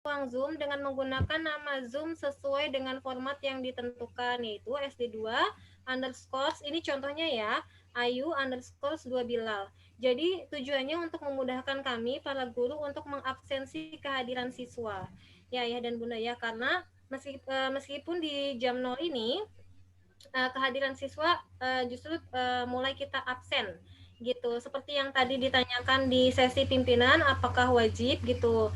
ruang Zoom dengan menggunakan nama Zoom sesuai dengan format yang ditentukan, yaitu SD2 underscore, ini contohnya ya, Ayu underscore 2 Bilal. Jadi tujuannya untuk memudahkan kami para guru untuk mengabsensi kehadiran siswa. Ya, ya dan Bunda ya, karena meskipun di jam 0 ini kehadiran siswa justru mulai kita absen gitu. Seperti yang tadi ditanyakan di sesi pimpinan, apakah wajib gitu.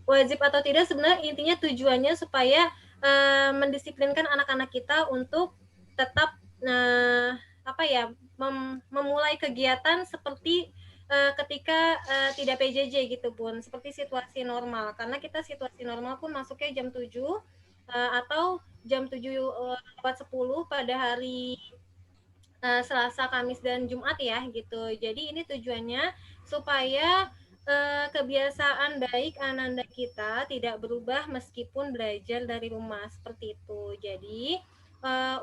Wajib atau tidak sebenarnya intinya tujuannya supaya mendisiplinkan anak-anak kita untuk tetap apa ya memulai kegiatan seperti ketika tidak PJJ gitu Bun, seperti situasi normal. Karena kita situasi normal pun masuknya jam 7 atau jam 7:10 pada hari Selasa, Kamis, dan Jumat ya gitu. Jadi ini tujuannya supaya kebiasaan baik Ananda kita tidak berubah meskipun belajar dari rumah seperti itu. Jadi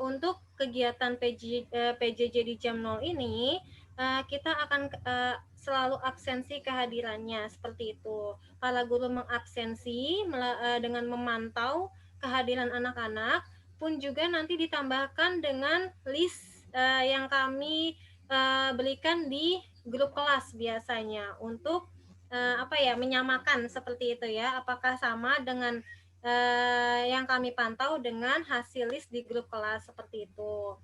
untuk kegiatan PJJ di jam 0 ini kita akan selalu absensi kehadirannya seperti itu. Para guru mengabsensi dengan memantau kehadiran anak-anak, pun juga nanti ditambahkan dengan list yang kami berikan di grup kelas biasanya untuk apa ya menyamakan seperti itu ya, apakah sama dengan yang kami pantau dengan hasil list di grup kelas seperti itu.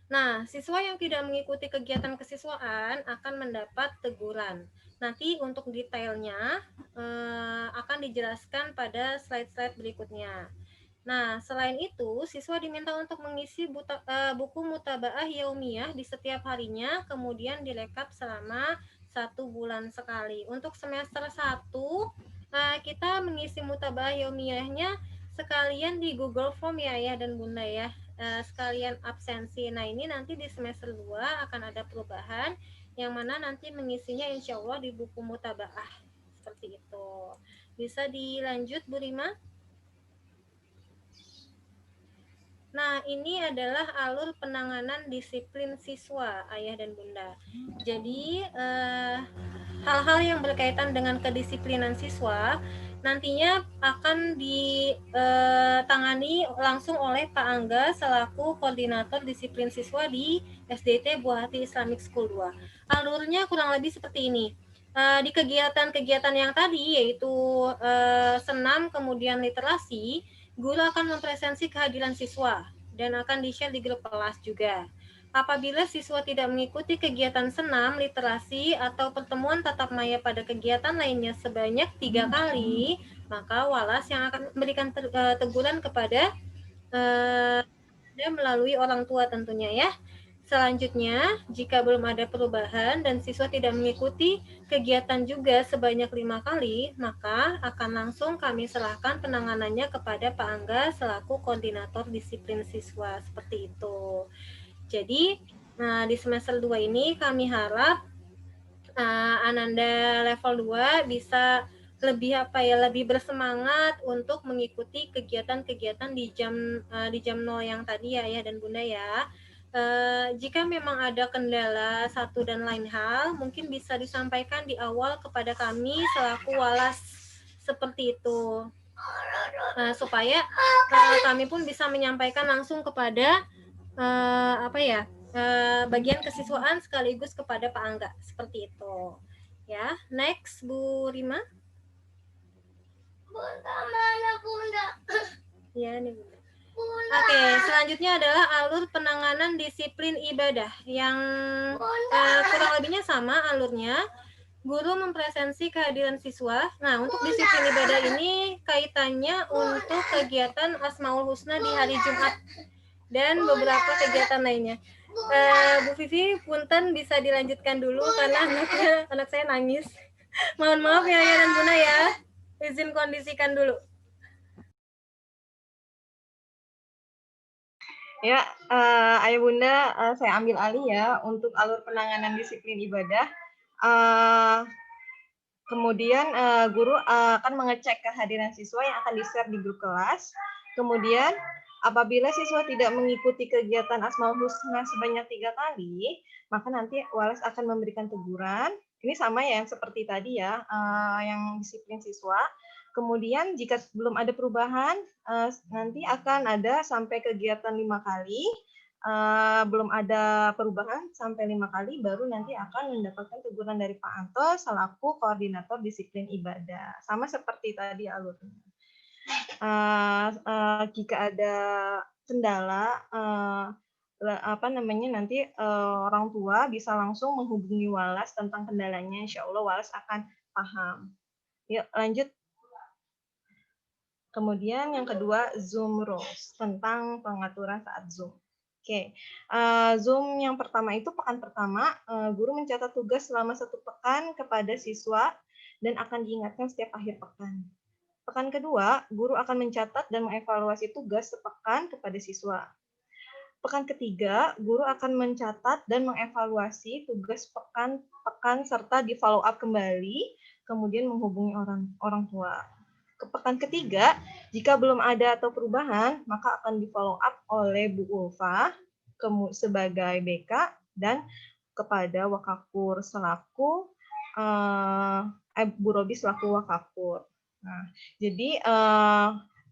Nah, siswa yang tidak mengikuti kegiatan kesiswaan akan mendapat teguran. Nanti untuk detailnya akan dijelaskan pada slide-slide berikutnya. Nah, selain itu, siswa diminta untuk mengisi buku mutabaah yaumiyah di setiap harinya, kemudian direkap selama 1 bulan sekali. Untuk semester 1, kita mengisi mutabaah yaumiyahnya sekalian di Google Form ya, ya dan Bunda ya, sekalian absensi. Nah, ini nanti di semester 2 akan ada perubahan, yang mana nanti mengisinya insya Allah di buku mutabaah. Seperti itu. Bisa dilanjut, Bu Rima? Nah, ini adalah alur penanganan disiplin siswa, ayah dan bunda. Jadi, hal-hal yang berkaitan dengan kedisiplinan siswa nantinya akan ditangani langsung oleh Pak Angga selaku koordinator disiplin siswa di SDT Buah Hati Islamic School 2. Alurnya kurang lebih seperti ini. Di kegiatan-kegiatan yang tadi, yaitu senam, kemudian literasi, guru akan mempresensi kehadiran siswa dan akan di-share di grup kelas juga. Apabila siswa tidak mengikuti kegiatan senam, literasi, atau pertemuan tatap maya pada kegiatan lainnya sebanyak 3 kali, maka walas yang akan memberikan teguran kepada melalui orang tua tentunya ya. Selanjutnya, jika belum ada perubahan dan siswa tidak mengikuti kegiatan juga sebanyak 5 kali, maka akan langsung kami serahkan penanganannya kepada Pak Angga selaku koordinator disiplin siswa, seperti itu. Jadi, di semester 2 ini kami harap Ananda level 2 bisa lebih bersemangat untuk mengikuti kegiatan-kegiatan di jam 0 yang tadi ya, ya dan Bunda ya. Jika memang ada kendala satu dan lain hal, mungkin bisa disampaikan di awal kepada kami selaku walas seperti itu, supaya kami pun bisa menyampaikan langsung kepada bagian kesiswaan sekaligus kepada Pak Angga, seperti itu ya. Next, Bu Rima. Bunda mana Bunda? Ya nih Bunda. Oke, selanjutnya adalah alur penanganan disiplin ibadah yang kurang lebihnya sama alurnya. Guru mempresensi kehadiran siswa. Nah, untuk disiplin ibadah ini kaitannya untuk kegiatan Asmaul Husna di hari Jumat dan beberapa kegiatan lainnya. Bu Vivi, punten bisa dilanjutkan dulu karena anak saya nangis. Mohon maaf ya, ya dan Bunda ya. Izin kondisikan dulu. Ya, Ayah Bunda, saya ambil alih ya untuk alur penanganan disiplin ibadah. Kemudian guru akan mengecek kehadiran siswa yang akan di-share di grup kelas. Kemudian apabila siswa tidak mengikuti kegiatan Asmaul Husna sebanyak 3 kali, maka nanti walas akan memberikan teguran. Ini sama ya yang seperti tadi ya, yang disiplin siswa. Kemudian jika belum ada perubahan, nanti akan ada sampai kegiatan 5 kali, belum ada perubahan sampai 5 kali, baru nanti akan mendapatkan teguran dari Pak Anto selaku koordinator disiplin ibadah. Sama seperti tadi alurnya. Jika ada kendala, nanti orang tua bisa langsung menghubungi Walas tentang kendalanya. Insya Allah Walas akan paham. Yuk lanjut. Kemudian yang kedua, Zoom rules, tentang pengaturan saat Zoom. Oke, Zoom yang pertama itu pekan pertama, guru mencatat tugas selama 1 pekan kepada siswa dan akan diingatkan setiap akhir pekan. Pekan kedua, guru akan mencatat dan mengevaluasi tugas sepekan kepada siswa. Pekan ketiga, guru akan mencatat dan mengevaluasi tugas pekan serta di follow up kembali, kemudian menghubungi orang tua. Ke pekan ketiga, jika belum ada atau perubahan, maka akan di follow up oleh Bu Ulfa sebagai BK dan kepada Wakafur selaku Bu Robi selaku Wakafur. Nah, jadi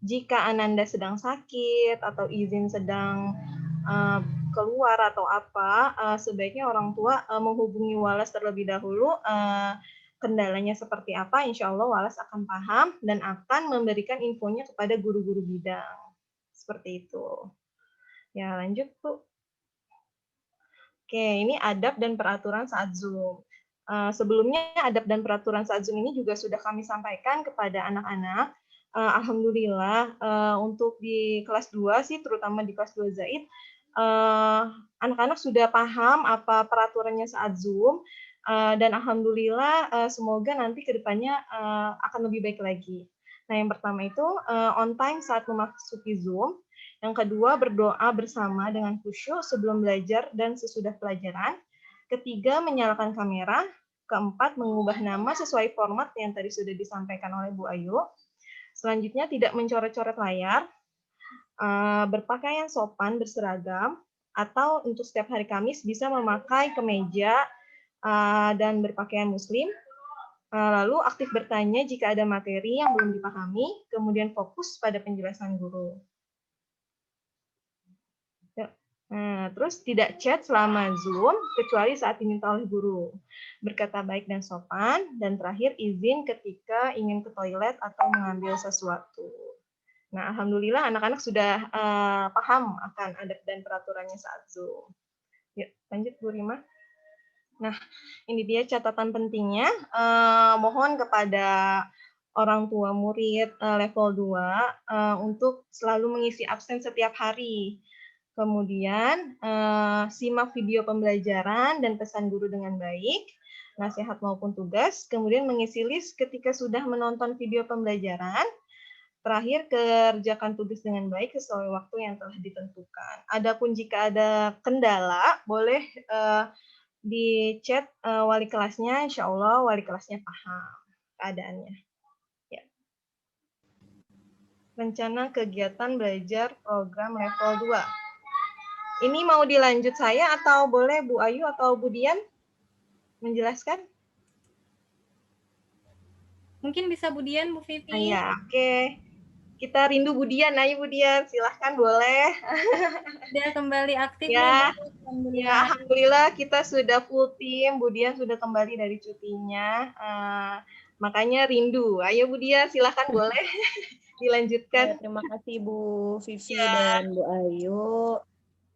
jika Ananda sedang sakit atau izin sedang keluar atau apa, sebaiknya orang tua menghubungi Walas terlebih dahulu, kendalanya seperti apa, insya Allah Walas akan paham dan akan memberikan infonya kepada guru-guru bidang. Seperti itu. Ya, lanjut, Bu. Oke, ini adab dan peraturan saat Zoom. Sebelumnya adab dan peraturan saat Zoom ini juga sudah kami sampaikan kepada anak-anak. Alhamdulillah untuk di kelas 2 sih, terutama di kelas 2 Zaid, anak-anak sudah paham apa peraturannya saat Zoom, dan alhamdulillah semoga nanti ke depannya akan lebih baik lagi. Nah, yang pertama itu on time saat memasuki Zoom. Yang kedua, berdoa bersama dengan khusyuk sebelum belajar dan sesudah pelajaran. Ketiga, menyalakan kamera. Keempat, mengubah nama sesuai format yang tadi sudah disampaikan oleh Bu Ayu. Selanjutnya, tidak mencoret-coret layar. Berpakaian sopan, berseragam. Atau untuk setiap hari Kamis bisa memakai kemeja dan berpakaian muslim. Lalu aktif bertanya jika ada materi yang belum dipahami, kemudian fokus pada penjelasan guru. Nah, terus tidak chat selama Zoom, kecuali saat diminta oleh guru. Berkata baik dan sopan, dan terakhir izin ketika ingin ke toilet atau mengambil sesuatu. Nah, alhamdulillah anak-anak sudah paham akan adab dan peraturannya saat Zoom. Yuk, lanjut Bu Rima. Nah, ini dia catatan pentingnya. Mohon kepada orang tua murid level 2 untuk selalu mengisi absen setiap hari. Kemudian, simak video pembelajaran dan pesan guru dengan baik, nasihat maupun tugas. Kemudian mengisi list ketika sudah menonton video pembelajaran. Terakhir, kerjakan tugas dengan baik sesuai waktu yang telah ditentukan. Adapun jika ada kendala, boleh di chat wali kelasnya, insya Allah wali kelasnya paham keadaannya. Ya. Rencana kegiatan belajar program level 2. Ini mau dilanjut saya atau boleh Bu Ayu atau Bu Dian menjelaskan? Mungkin bisa Bu Dian, Bu Vivi. Iya, oke. Kita rindu Bu Dian. Ayo Bu Dian, silahkan boleh. Sudah kembali aktif ya, nih, Bu. Ya, alhamdulillah kita sudah full tim. Bu Dian sudah kembali dari cutinya. Makanya rindu. Ayo Bu Dian, silahkan boleh dilanjutkan. Ya, terima kasih Bu Vivi dan Bu Ayu.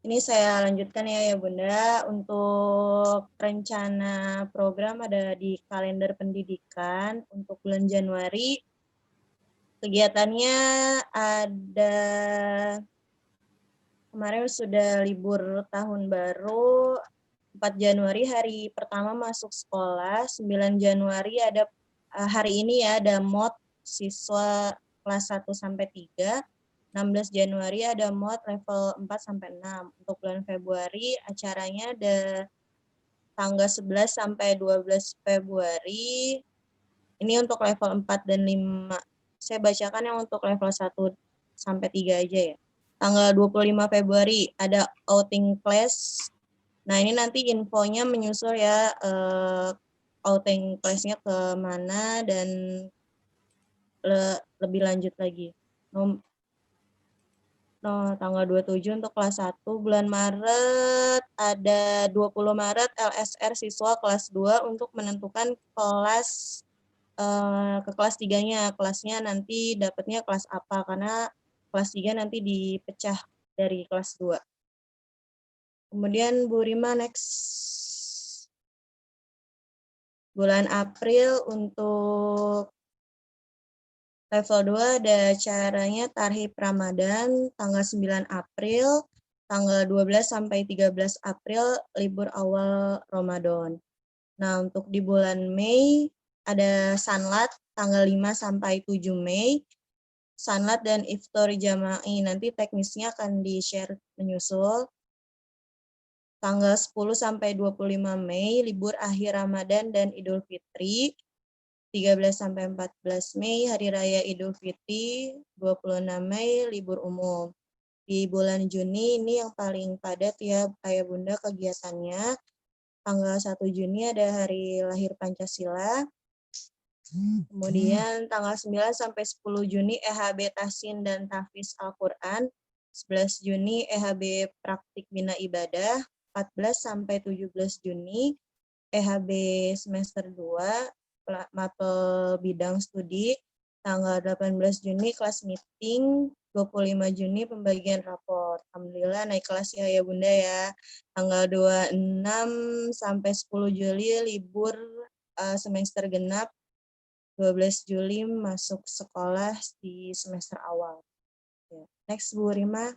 Ini saya lanjutkan ya Bunda. Untuk rencana program ada di kalender pendidikan untuk bulan Januari. Kegiatannya ada kemarin sudah libur tahun baru. 4 Januari hari pertama masuk sekolah. 9 Januari ada hari ini ya ada MOT siswa kelas 1 sampai 3. 16 Januari ada MOT level 4 sampai 6. Untuk bulan Februari acaranya ada tanggal 11 sampai 12 Februari. Ini untuk level 4 dan 5. Saya bacakan yang untuk level 1 sampai 3 aja ya. Tanggal 25 Februari ada outing class. Nah, ini nanti infonya menyusul ya outing kelasnya ke mana dan lebih lanjut lagi. Tanggal 27 untuk kelas 1 bulan Maret, ada 20 Maret LSR siswa kelas 2 untuk menentukan kelas ke kelas 3-nya. Kelasnya nanti dapatnya kelas apa, karena kelas 3 nanti dipecah dari kelas 2. Kemudian Bu Rima next. Bulan April untuk level 2 ada acaranya Tarhib Ramadan tanggal 9 April, tanggal 12 sampai 13 April libur awal Ramadan. Nah, untuk di bulan Mei ada Sanlat tanggal 5 sampai 7 Mei. Sanlat dan Iftar Jama'i, nanti teknisnya akan di-share menyusul. Tanggal 10 sampai 25 Mei libur akhir Ramadan dan Idul Fitri. 13 sampai 14 Mei Hari Raya Idul Fitri, 26 Mei libur umum. Di bulan Juni ini yang paling padat ya Ayah Bunda kegiatannya. Tanggal 1 Juni ada Hari Lahir Pancasila. Kemudian tanggal 9 sampai 10 Juni EHB Tahsin dan Tahfiz Al-Qur'an. 11 Juni EHB Praktik Bina Ibadah. 14 sampai 17 Juni EHB semester 2 mapel bidang studi. Tanggal 18 Juni kelas meeting, 25 Juni pembagian raport. Alhamdulillah naik kelas ya Bunda ya. Tanggal 26 sampai 10 Juli libur semester genap. 12 Juli masuk sekolah di semester awal. Next Bu Rima.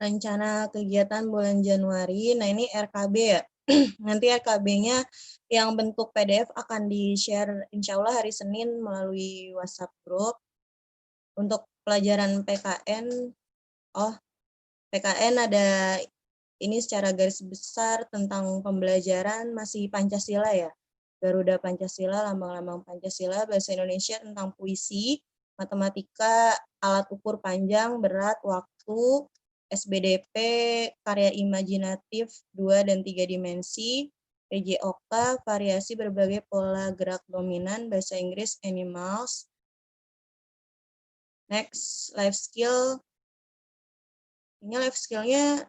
Rencana kegiatan bulan Januari, nah ini RKB ya. Nanti RKB-nya yang bentuk PDF akan di-share insya Allah hari Senin melalui WhatsApp group. Untuk pelajaran PKN, PKN ada ini secara garis besar tentang pembelajaran masih Pancasila ya. Garuda Pancasila, lambang-lambang Pancasila, bahasa Indonesia tentang puisi, matematika, alat ukur panjang, berat, waktu, SBDP, karya imajinatif 2 dan 3 dimensi, PJOK, variasi berbagai pola gerak dominan, bahasa Inggris, animals. Next, life skill. Ini life skill-nya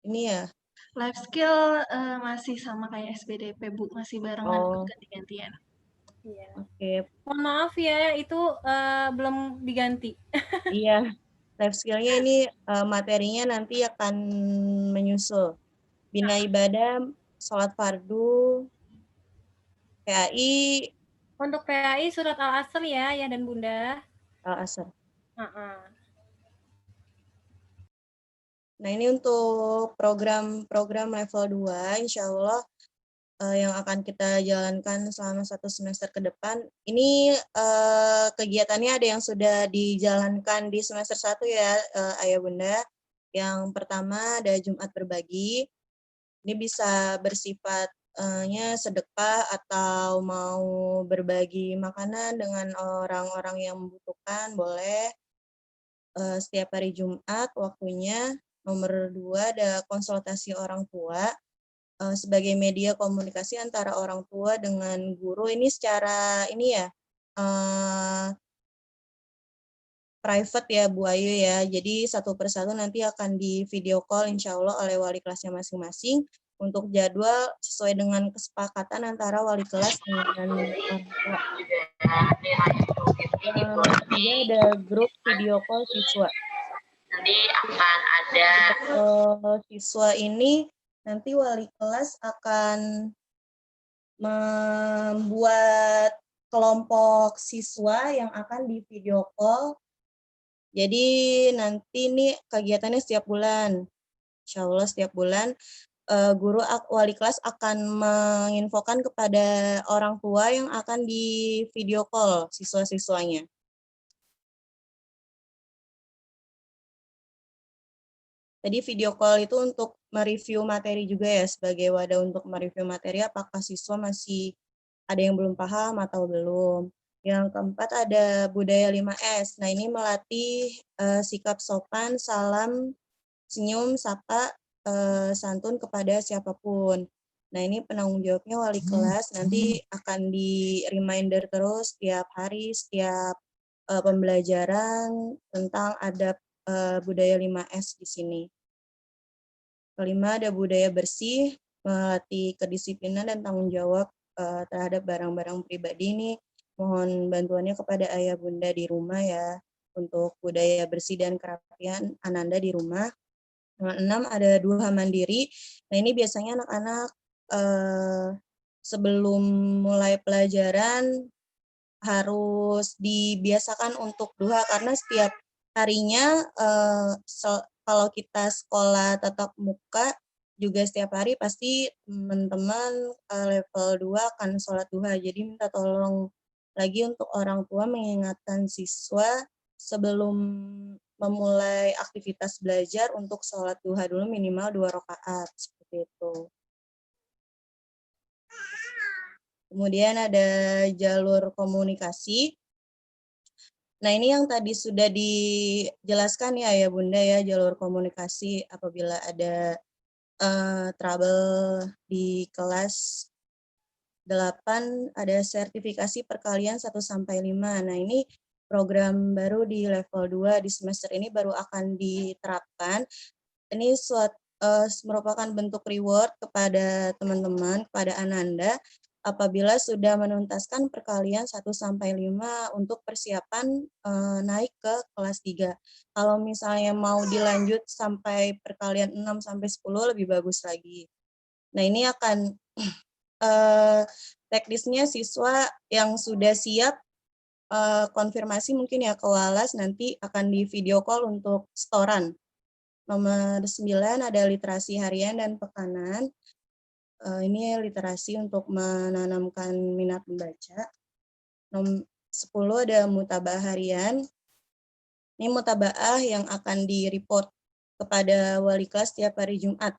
ini ya. Life skill masih sama kayak SBDP, Bu, masih barengan ganti-gantian. Iya. Oke. Mohon maaf ya, itu belum diganti. Iya. Life skill-nya ini materinya nanti akan menyusul. Bina ibadah, sholat fardu, PAI. Untuk PAI surat Al-Asr ya dan Bunda. Al-Asr. Nah ini untuk program level 2, insya Allah yang akan kita jalankan selama 1 semester ke depan. Ini kegiatannya ada yang sudah dijalankan di semester 1 ya Ayah Bunda. Yang pertama ada Jumat Berbagi. Ini bisa bersifatnya sedekah atau mau berbagi makanan dengan orang-orang yang membutuhkan, boleh. Setiap hari Jumat waktunya. Nomor 2 ada konsultasi orang tua. Sebagai media komunikasi antara orang tua dengan guru, ini secara ini ya private ya Bu Ayu ya, jadi satu persatu nanti akan di video call insya Allah oleh wali kelasnya masing-masing untuk jadwal sesuai dengan kesepakatan antara wali kelas dengan orang tua. Ketiga ada grup video call siswa. Nanti akan ada siswa ini nanti wali kelas akan membuat kelompok siswa yang akan di video call. Jadi nanti ini kegiatannya setiap bulan. Insya Allah setiap bulan guru wali kelas akan menginfokan kepada orang tua yang akan di video call siswa-siswanya. Tadi video call itu untuk mereview materi juga ya, sebagai wadah untuk mereview materi apakah siswa masih ada yang belum paham atau belum. Yang keempat ada budaya 5S. Nah ini melatih sikap sopan, salam, senyum, sapa, santun kepada siapapun. Nah, ini penanggung jawabnya wali kelas, nanti akan di reminder terus setiap hari, setiap pembelajaran tentang adab budaya 5S di sini. Kelima, ada budaya bersih, melatih kedisiplinan dan tanggung jawab terhadap barang-barang pribadi. Ini mohon bantuannya kepada ayah bunda di rumah ya, untuk budaya bersih dan kerapian Ananda di rumah. Nomor 6, ada duha mandiri. Nah, ini biasanya anak-anak sebelum mulai pelajaran harus dibiasakan untuk duha, karena setiap harinya kalau kita sekolah tatap muka juga setiap hari pasti teman-teman level 2 akan sholat duha. Jadi minta tolong lagi untuk orang tua mengingatkan siswa sebelum memulai aktivitas belajar untuk sholat duha dulu minimal 2 rakaat, seperti itu. Kemudian ada jalur komunikasi. Nah, ini yang tadi sudah dijelaskan ya Bunda ya, jalur komunikasi apabila ada trouble di kelas 8, ada sertifikasi perkalian 1-5. Nah, ini program baru di level 2 di semester ini baru akan diterapkan. Ini merupakan bentuk reward kepada teman-teman, kepada Ananda, apabila sudah menuntaskan perkalian 1-5 untuk persiapan naik ke kelas 3. Kalau misalnya mau dilanjut sampai perkalian 6-10 lebih bagus lagi. Nah, ini akan teknisnya siswa yang sudah siap konfirmasi mungkin ya ke Walas, nanti akan di video call untuk setoran. Nomor 9 ada literasi harian dan pekanan. Ini literasi untuk menanamkan minat membaca. Nomor 10 ada mutabaah harian. Ini mutabaah yang akan di-report kepada wali kelas tiap hari Jumat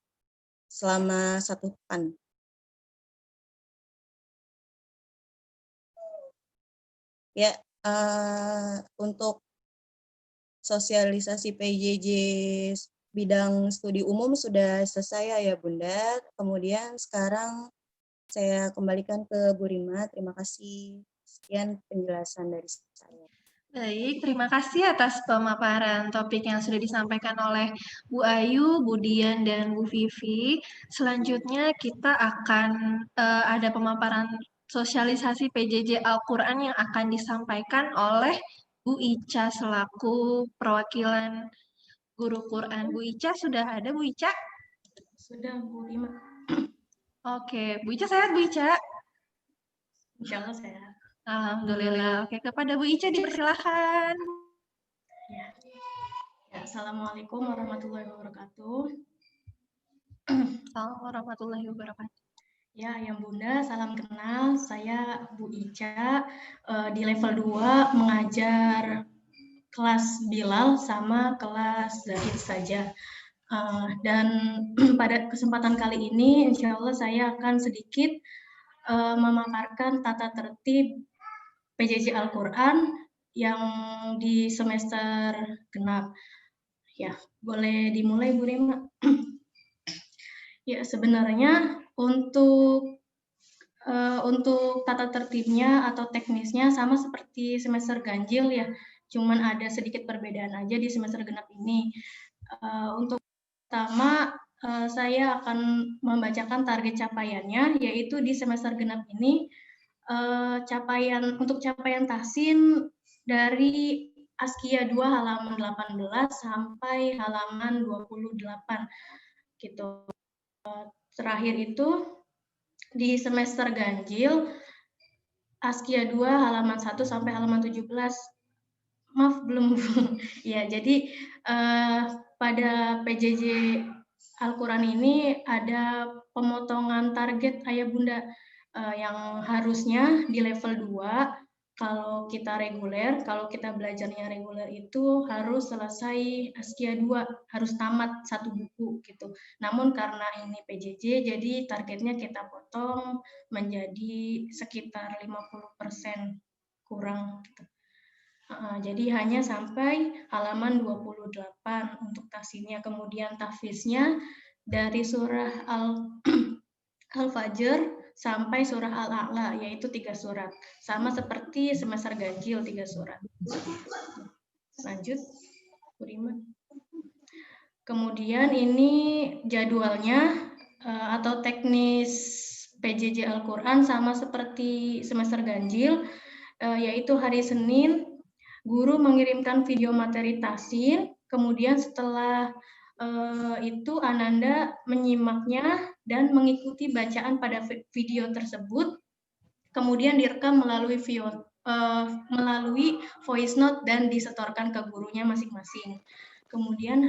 selama 1 pekan. Ya, untuk sosialisasi PJJ bidang studi umum sudah selesai ya Bunda. Kemudian sekarang saya kembalikan ke Bu Rima. Terima kasih. Sekian penjelasan dari saya. Baik, terima kasih atas pemaparan topik yang sudah disampaikan oleh Bu Ayu, Bu Dian, dan Bu Vivi. Selanjutnya kita akan ada pemaparan sosialisasi PJJ Al-Quran yang akan disampaikan oleh Bu Ica selaku perwakilan guru Quran. Bu Ica sudah ada, Bu Ica? Sudah, Bu Rima. Oke, Bu Ica sehat, Bu Ica? Insya Allah sehat. Alhamdulillah. Oke, kepada Bu Ica dipersilahkan. Ya. Assalamualaikum warahmatullahi wabarakatuh. Assalamualaikum warahmatullahi wabarakatuh. Ya, yang Bunda, salam kenal. Saya Bu Ica, di level 2 mengajar kelas Bilal sama kelas Zahid saja. Dan pada kesempatan kali ini, insya Allah saya akan sedikit memaparkan tata tertib PJJ Al-Quran yang di semester genap. Ya, boleh dimulai Bu Rima. Ya, sebenarnya untuk tata tertibnya atau teknisnya sama seperti semester ganjil ya, cuman ada sedikit perbedaan aja di semester genap ini. Untuk pertama, saya akan membacakan target capaiannya, yaitu di semester genap ini untuk capaian tahsin dari Askia 2 halaman 18 sampai halaman 28 gitu. Terakhir itu di semester ganjil Askia 2 halaman 1 sampai halaman 17. Maaf belum. Ya, jadi pada PJJ Al-Quran ini ada pemotongan target Ayah Bunda yang harusnya di level 2 kalau kita reguler, kalau kita belajarnya reguler itu harus selesai Askia 2, harus tamat 1 buku gitu. Namun karena ini PJJ, jadi targetnya kita potong menjadi sekitar 50% kurang gitu. Jadi hanya sampai halaman 28 untuk tahsinnya. Kemudian tahfiznya dari surah Al-Fajr sampai surah Al-A'la, yaitu 3 surat. Sama seperti semester ganjil 3 surat. Lanjut, Bu Rima. Kemudian ini jadwalnya atau teknis PJJ Al-Quran sama seperti semester ganjil, yaitu hari Senin, guru mengirimkan video materi tahsin, kemudian setelah itu Ananda menyimaknya dan mengikuti bacaan pada video tersebut, kemudian direkam melalui voice note dan disetorkan ke gurunya masing-masing. Kemudian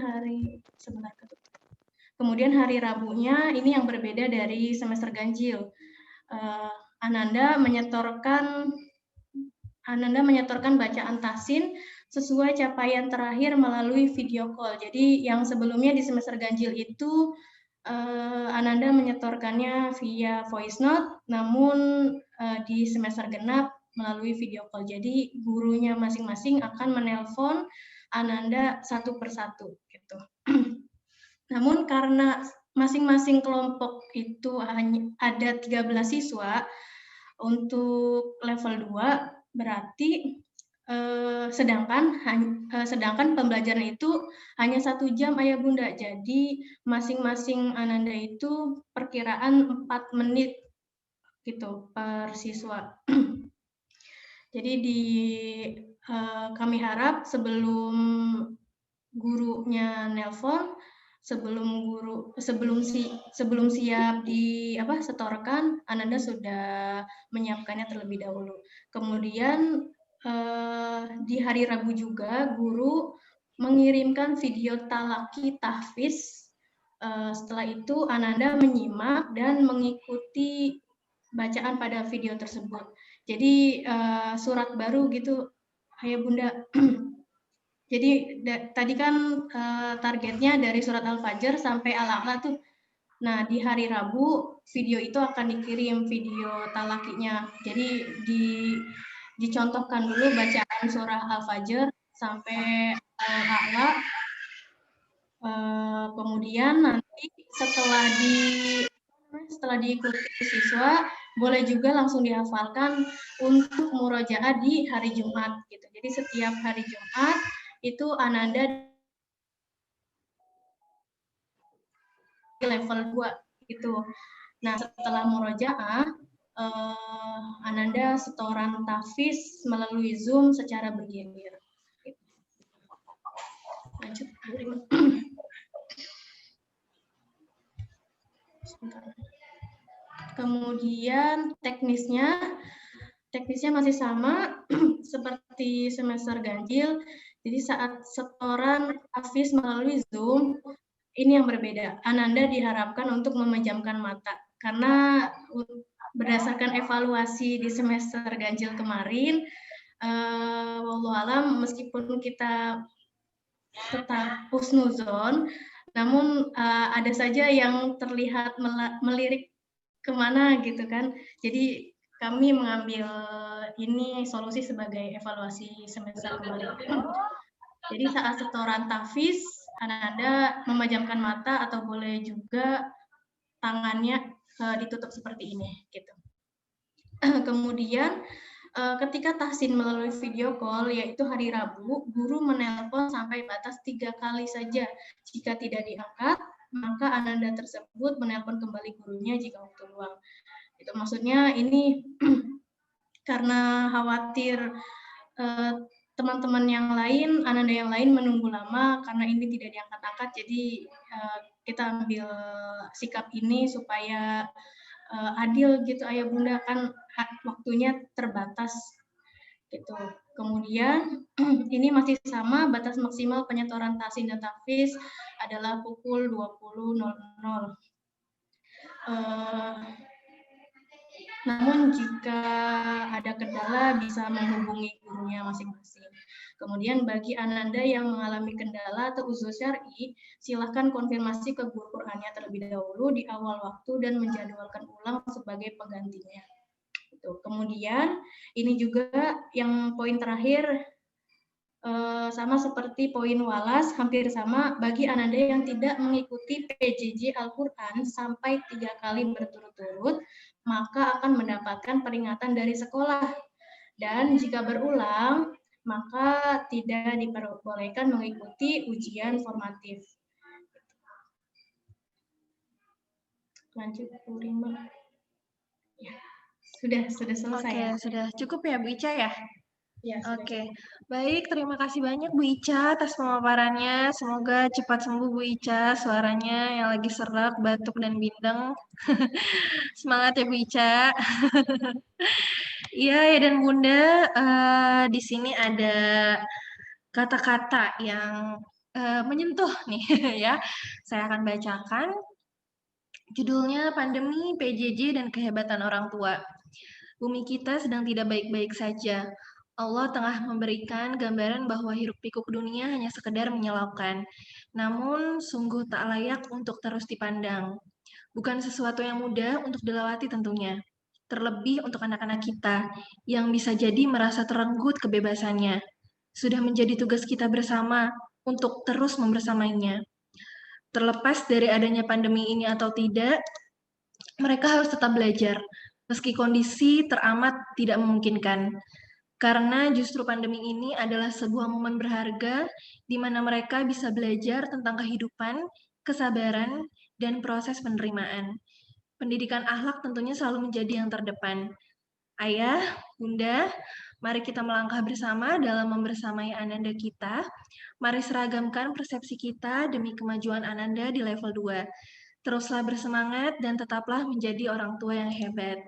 Kemudian hari Rabunya ini yang berbeda dari semester ganjil. Ananda menyetorkan bacaan tahsin sesuai capaian terakhir melalui video call. Jadi yang sebelumnya di semester ganjil itu Ananda menyetorkannya via voice note, namun di semester genap melalui video call. Jadi gurunya masing-masing akan menelpon Ananda satu persatu gitu. Namun karena masing-masing kelompok itu hanya ada 13 siswa, untuk level 2 berarti sedangkan pembelajaran itu hanya 1 jam Ayah Bunda. Jadi masing-masing Ananda itu perkiraan 4 menit gitu per siswa. Jadi kami harap sebelum gurunya nelpon, sebelum siap setorkan, Ananda sudah menyiapkannya terlebih dahulu. Kemudian di hari Rabu juga guru mengirimkan video talaki tahfiz. Setelah itu Ananda menyimak dan mengikuti bacaan pada video tersebut. Jadi surat baru gitu, Ayah Bunda. Jadi tadi kan targetnya dari surat Al-Fajr sampai Al-A'la tuh. Nah, di hari Rabu video itu akan dikirim video talakinya. Jadi dicontohkan dulu bacaan surah Al-Fajr sampai Al-A'la. Kemudian nanti setelah diikuti siswa, boleh juga langsung dihafalkan untuk murojaah di hari Jumat gitu. Jadi setiap hari Jumat itu Ananda level 2 gitu. Nah, setelah murojaah Ananda setoran tahfiz melalui Zoom secara bergilir. Lanjut. Kemudian teknisnya masih sama seperti semester ganjil. Jadi saat setoran tahfiz melalui Zoom, ini yang berbeda. Ananda diharapkan untuk memejamkan mata. Karena berdasarkan evaluasi di semester ganjil kemarin, wallahualam meskipun kita tetap husnuzon, namun ada saja yang terlihat melirik kemana gitu kan. Jadi kami mengambil ini solusi sebagai evaluasi semester kemarin. Jadi saat setoran tahfiz, Ananda memejamkan mata atau boleh juga tangannya ditutup seperti ini gitu. Kemudian ketika tahsin melalui video call, yaitu hari Rabu, guru menelpon sampai batas 3 kali saja. Jika tidak diangkat, maka Ananda tersebut menelpon kembali gurunya jika waktu luang. Itu maksudnya ini karena khawatir teman-teman yang lain, Ananda yang lain menunggu lama karena ini tidak diangkat-angkat, jadi kita ambil sikap ini supaya adil gitu Ayah Bunda, kan waktunya terbatas gitu. Kemudian ini masih sama, batas maksimal penyetoran tahsin dan tahfiz adalah pukul 20.00. Namun jika ada kendala bisa menghubungi gurunya masing-masing. Kemudian bagi Ananda yang mengalami kendala atau uzur syar'i, silakan konfirmasi ke guru Qur'annya terlebih dahulu di awal waktu dan menjadwalkan ulang sebagai penggantinya. Kemudian ini juga yang poin terakhir, sama seperti poin Wallace, hampir sama bagi Ananda yang tidak mengikuti PJJ Al-Quran sampai 3 kali berturut-turut, maka akan mendapatkan peringatan dari sekolah. Dan jika berulang, maka tidak diperbolehkan mengikuti ujian formatif. Lanjut, Bu Rima. Ya, sudah selesai. Oke, sudah cukup ya Bu Ica ya? Ya, sudah. Oke, baik. Terima kasih banyak Bu Ica atas pemaparannya. Semoga cepat sembuh Bu Ica, suaranya yang lagi serak, batuk, dan bindeng. Semangat ya Bu Ica. Iya, ya dan Bunda, di sini ada kata-kata yang menyentuh nih ya. Saya akan bacakan. Judulnya Pandemi, PJJ, dan Kehebatan Orang Tua. Bumi kita sedang tidak baik-baik saja. Allah tengah memberikan gambaran bahwa hiruk-pikuk dunia hanya sekedar menyilaukan. Namun, sungguh tak layak untuk terus dipandang. Bukan sesuatu yang mudah untuk dilewati tentunya. Terlebih untuk anak-anak kita, yang bisa jadi merasa terenggut kebebasannya. Sudah menjadi tugas kita bersama untuk terus membersamainya. Terlepas dari adanya pandemi ini atau tidak, mereka harus tetap belajar, meski kondisi teramat tidak memungkinkan. Karena justru pandemi ini adalah sebuah momen berharga di mana mereka bisa belajar tentang kehidupan, kesabaran, dan proses penerimaan. Pendidikan akhlak tentunya selalu menjadi yang terdepan. Ayah, Bunda, mari kita melangkah bersama dalam membersamai Ananda kita. Mari seragamkan persepsi kita demi kemajuan Ananda di level 2. Teruslah bersemangat dan tetaplah menjadi orang tua yang hebat.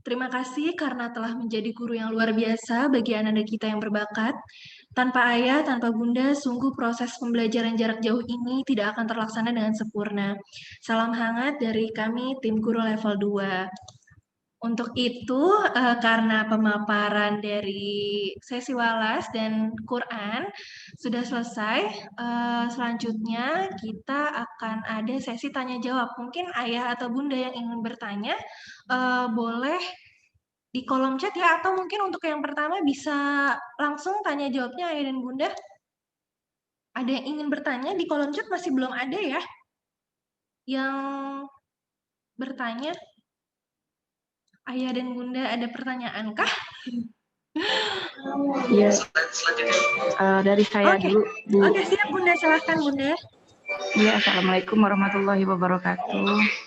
Terima kasih karena telah menjadi guru yang luar biasa bagi anak-anak kita yang berbakat. Tanpa ayah, tanpa bunda, sungguh proses pembelajaran jarak jauh ini tidak akan terlaksana dengan sempurna. Salam hangat dari kami, tim guru level 2. Untuk itu, karena pemaparan dari sesi Wallace dan Quran sudah selesai, selanjutnya kita akan ada sesi tanya-jawab. Mungkin ayah atau bunda yang ingin bertanya, boleh di kolom chat ya, atau mungkin untuk yang pertama bisa langsung tanya jawabnya ayah dan bunda. Ada yang ingin bertanya di kolom chat, masih belum ada ya yang bertanya. Ayah dan bunda ada pertanyaan kah? Iya, dari saya dulu, Bu. Oke, siap bunda, silahkan bunda. Iya, assalamualaikum warahmatullahi wabarakatuh.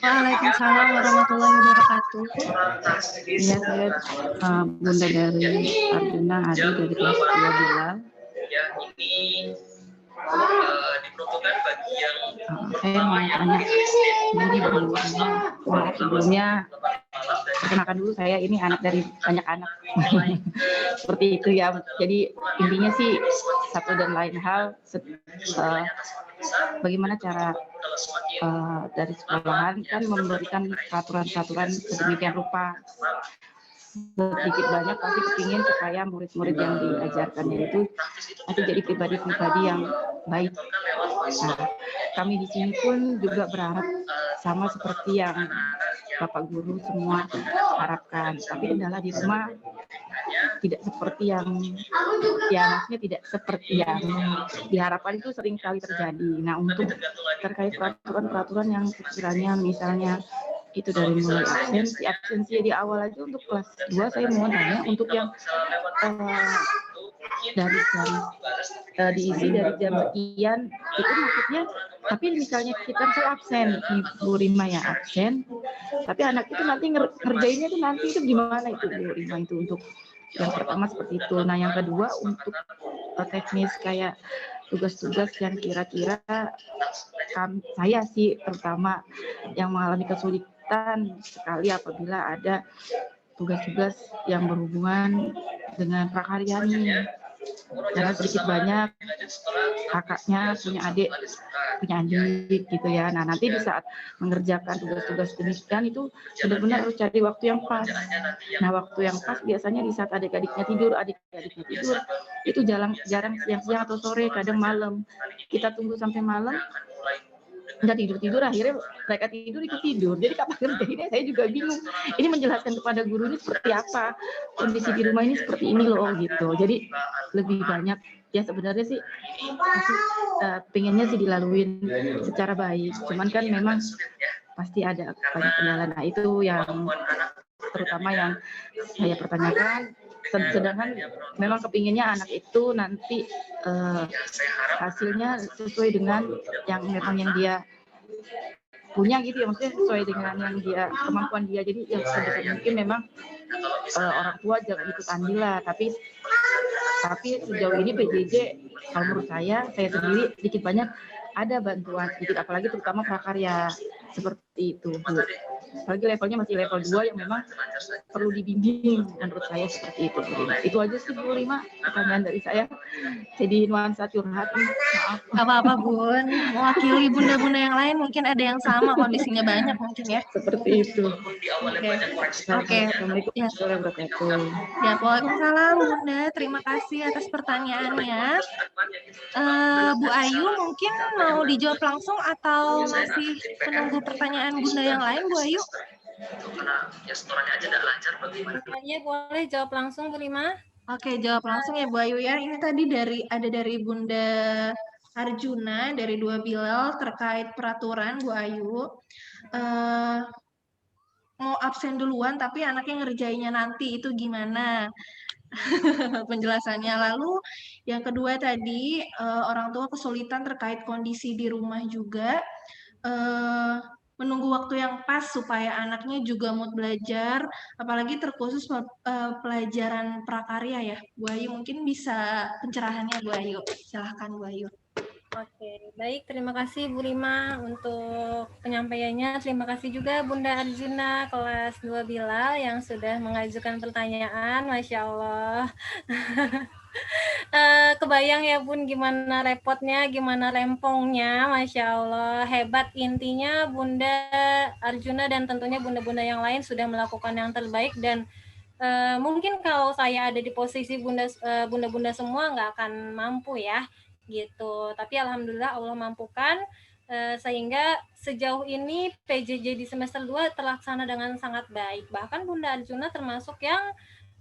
Waalaikumsalam warahmatullahi wabarakatuh. Iya, saya bunda dari Arjuna Adi dari kelas 2 Bilal. Saya mau tanya, jadi sebelumnya perkenalkan dulu, saya ini anak dari banyak anak. Seperti itu ya. Jadi intinya sih satu dan lain hal, bagaimana cara dari sekolahan kan memberikan peraturan-peraturan sedemikian rupa. Sedikit banyak pasti kepingin supaya murid-murid yang diajarkannya itu nanti jadi pribadi-pribadi yang baik. Nah, kami di sini pun juga berharap sama seperti yang Bapak Guru semua harapkan. Tapi kendala di rumah tidak seperti yang, ya maksudnya tidak seperti yang diharapkan, itu sering kali terjadi. Nah, untuk terkait peraturan-peraturan yang sekiranya misalnya itu dari mulai absensi di awal aja untuk kelas 2, saya mau tanya untuk yang dari jam diisi dari jam sekian itu maksudnya, tapi misalnya kita absen, Ibu Rima ya absen, tapi anak itu nanti ngerjainnya itu nanti itu gimana itu Bu Rima, itu untuk yang pertama seperti itu. Nah, yang kedua untuk teknis kayak tugas-tugas yang kira-kira saya sih terutama yang mengalami kesulitan sekali apabila ada tugas-tugas yang berhubungan dengan prakarya nih. Karena sedikit banyak kakaknya punya adik gitu ya. Nah, nanti di saat mengerjakan tugas-tugas demikian itu benar-benar harus cari waktu yang pas. Nah, waktu yang pas biasanya di saat adik-adiknya tidur itu jarang siang-siang atau sore, kadang malam. Kita tunggu sampai malam nggak tidur, akhirnya mereka ikut tidur. Jadi kapan ngerjainnya saya juga bingung. Ini menjelaskan kepada guru ini seperti apa, kondisi di rumah ini seperti ini loh gitu. Jadi lebih banyak ya sebenarnya sih pengennya sih dilaluin secara baik, cuman kan memang pasti ada banyak kendala. Nah itu yang terutama yang saya pertanyakan. Sedangkan memang kepinginnya anak itu nanti hasilnya sesuai dengan yang memang yang dia punya gitu ya, maksudnya sesuai dengan yang dia kemampuan dia. Jadi yang sebisa mungkin memang orang tua jangan ikut andil lah, tapi sejauh ini PJJ kalau menurut saya sendiri sedikit banyak ada bantuan sedikit, apalagi terutama prakarya seperti itu, Bu. Apalagi levelnya masih level 2 yang memang perlu dibimbing, menurut saya seperti itu, Bu Rima. Itu aja sih, Bu Rima, pertanyaan dari saya. Jadi nuansa curhat, maaf. Apa-apa, Bun. Mewakili bunda-bunda yang lain mungkin ada yang sama, kondisinya banyak mungkin ya. Seperti itu. Oke. Assalamualaikum warahmatullahi wabarakatuh. Ya, waalaikumsalam, Bunda. Terima kasih atas pertanyaannya. Bu Ayu mungkin mau dijawab langsung atau masih menunggu pertanyaan Bunda yang lain, Bu Ayu? Iya, boleh jawab langsung, Bu Rima. Oke, jawab langsung ya Bu Ayu ya. Ini tadi dari Bunda Arjuna dari 2 Bilal terkait peraturan Bu Ayu. Mau absen duluan tapi anaknya ngerjainnya nanti, itu gimana? Penjelasannya. Lalu yang kedua tadi orang tua kesulitan terkait kondisi di rumah juga. Menunggu waktu yang pas supaya anaknya juga mood belajar, apalagi terkhusus pelajaran prakarya ya. Bu Ayu mungkin bisa pencerahannya Bu Ayu. Silahkan Bu Ayu. Oke, baik. Terima kasih Bu Rima untuk penyampaiannya. Terima kasih juga Bunda Arjuna kelas 2 Bila yang sudah mengajukan pertanyaan. Masya Allah. Kebayang ya Bun gimana repotnya, gimana rempongnya, Masya Allah, hebat. Intinya Bunda Arjuna dan tentunya bunda-bunda yang lain sudah melakukan yang terbaik, dan mungkin kalau saya ada di posisi bunda-bunda semua nggak akan mampu ya, gitu. Tapi alhamdulillah Allah mampukan, sehingga sejauh ini PJJ di semester 2 terlaksana dengan sangat baik. Bahkan Bunda Arjuna termasuk yang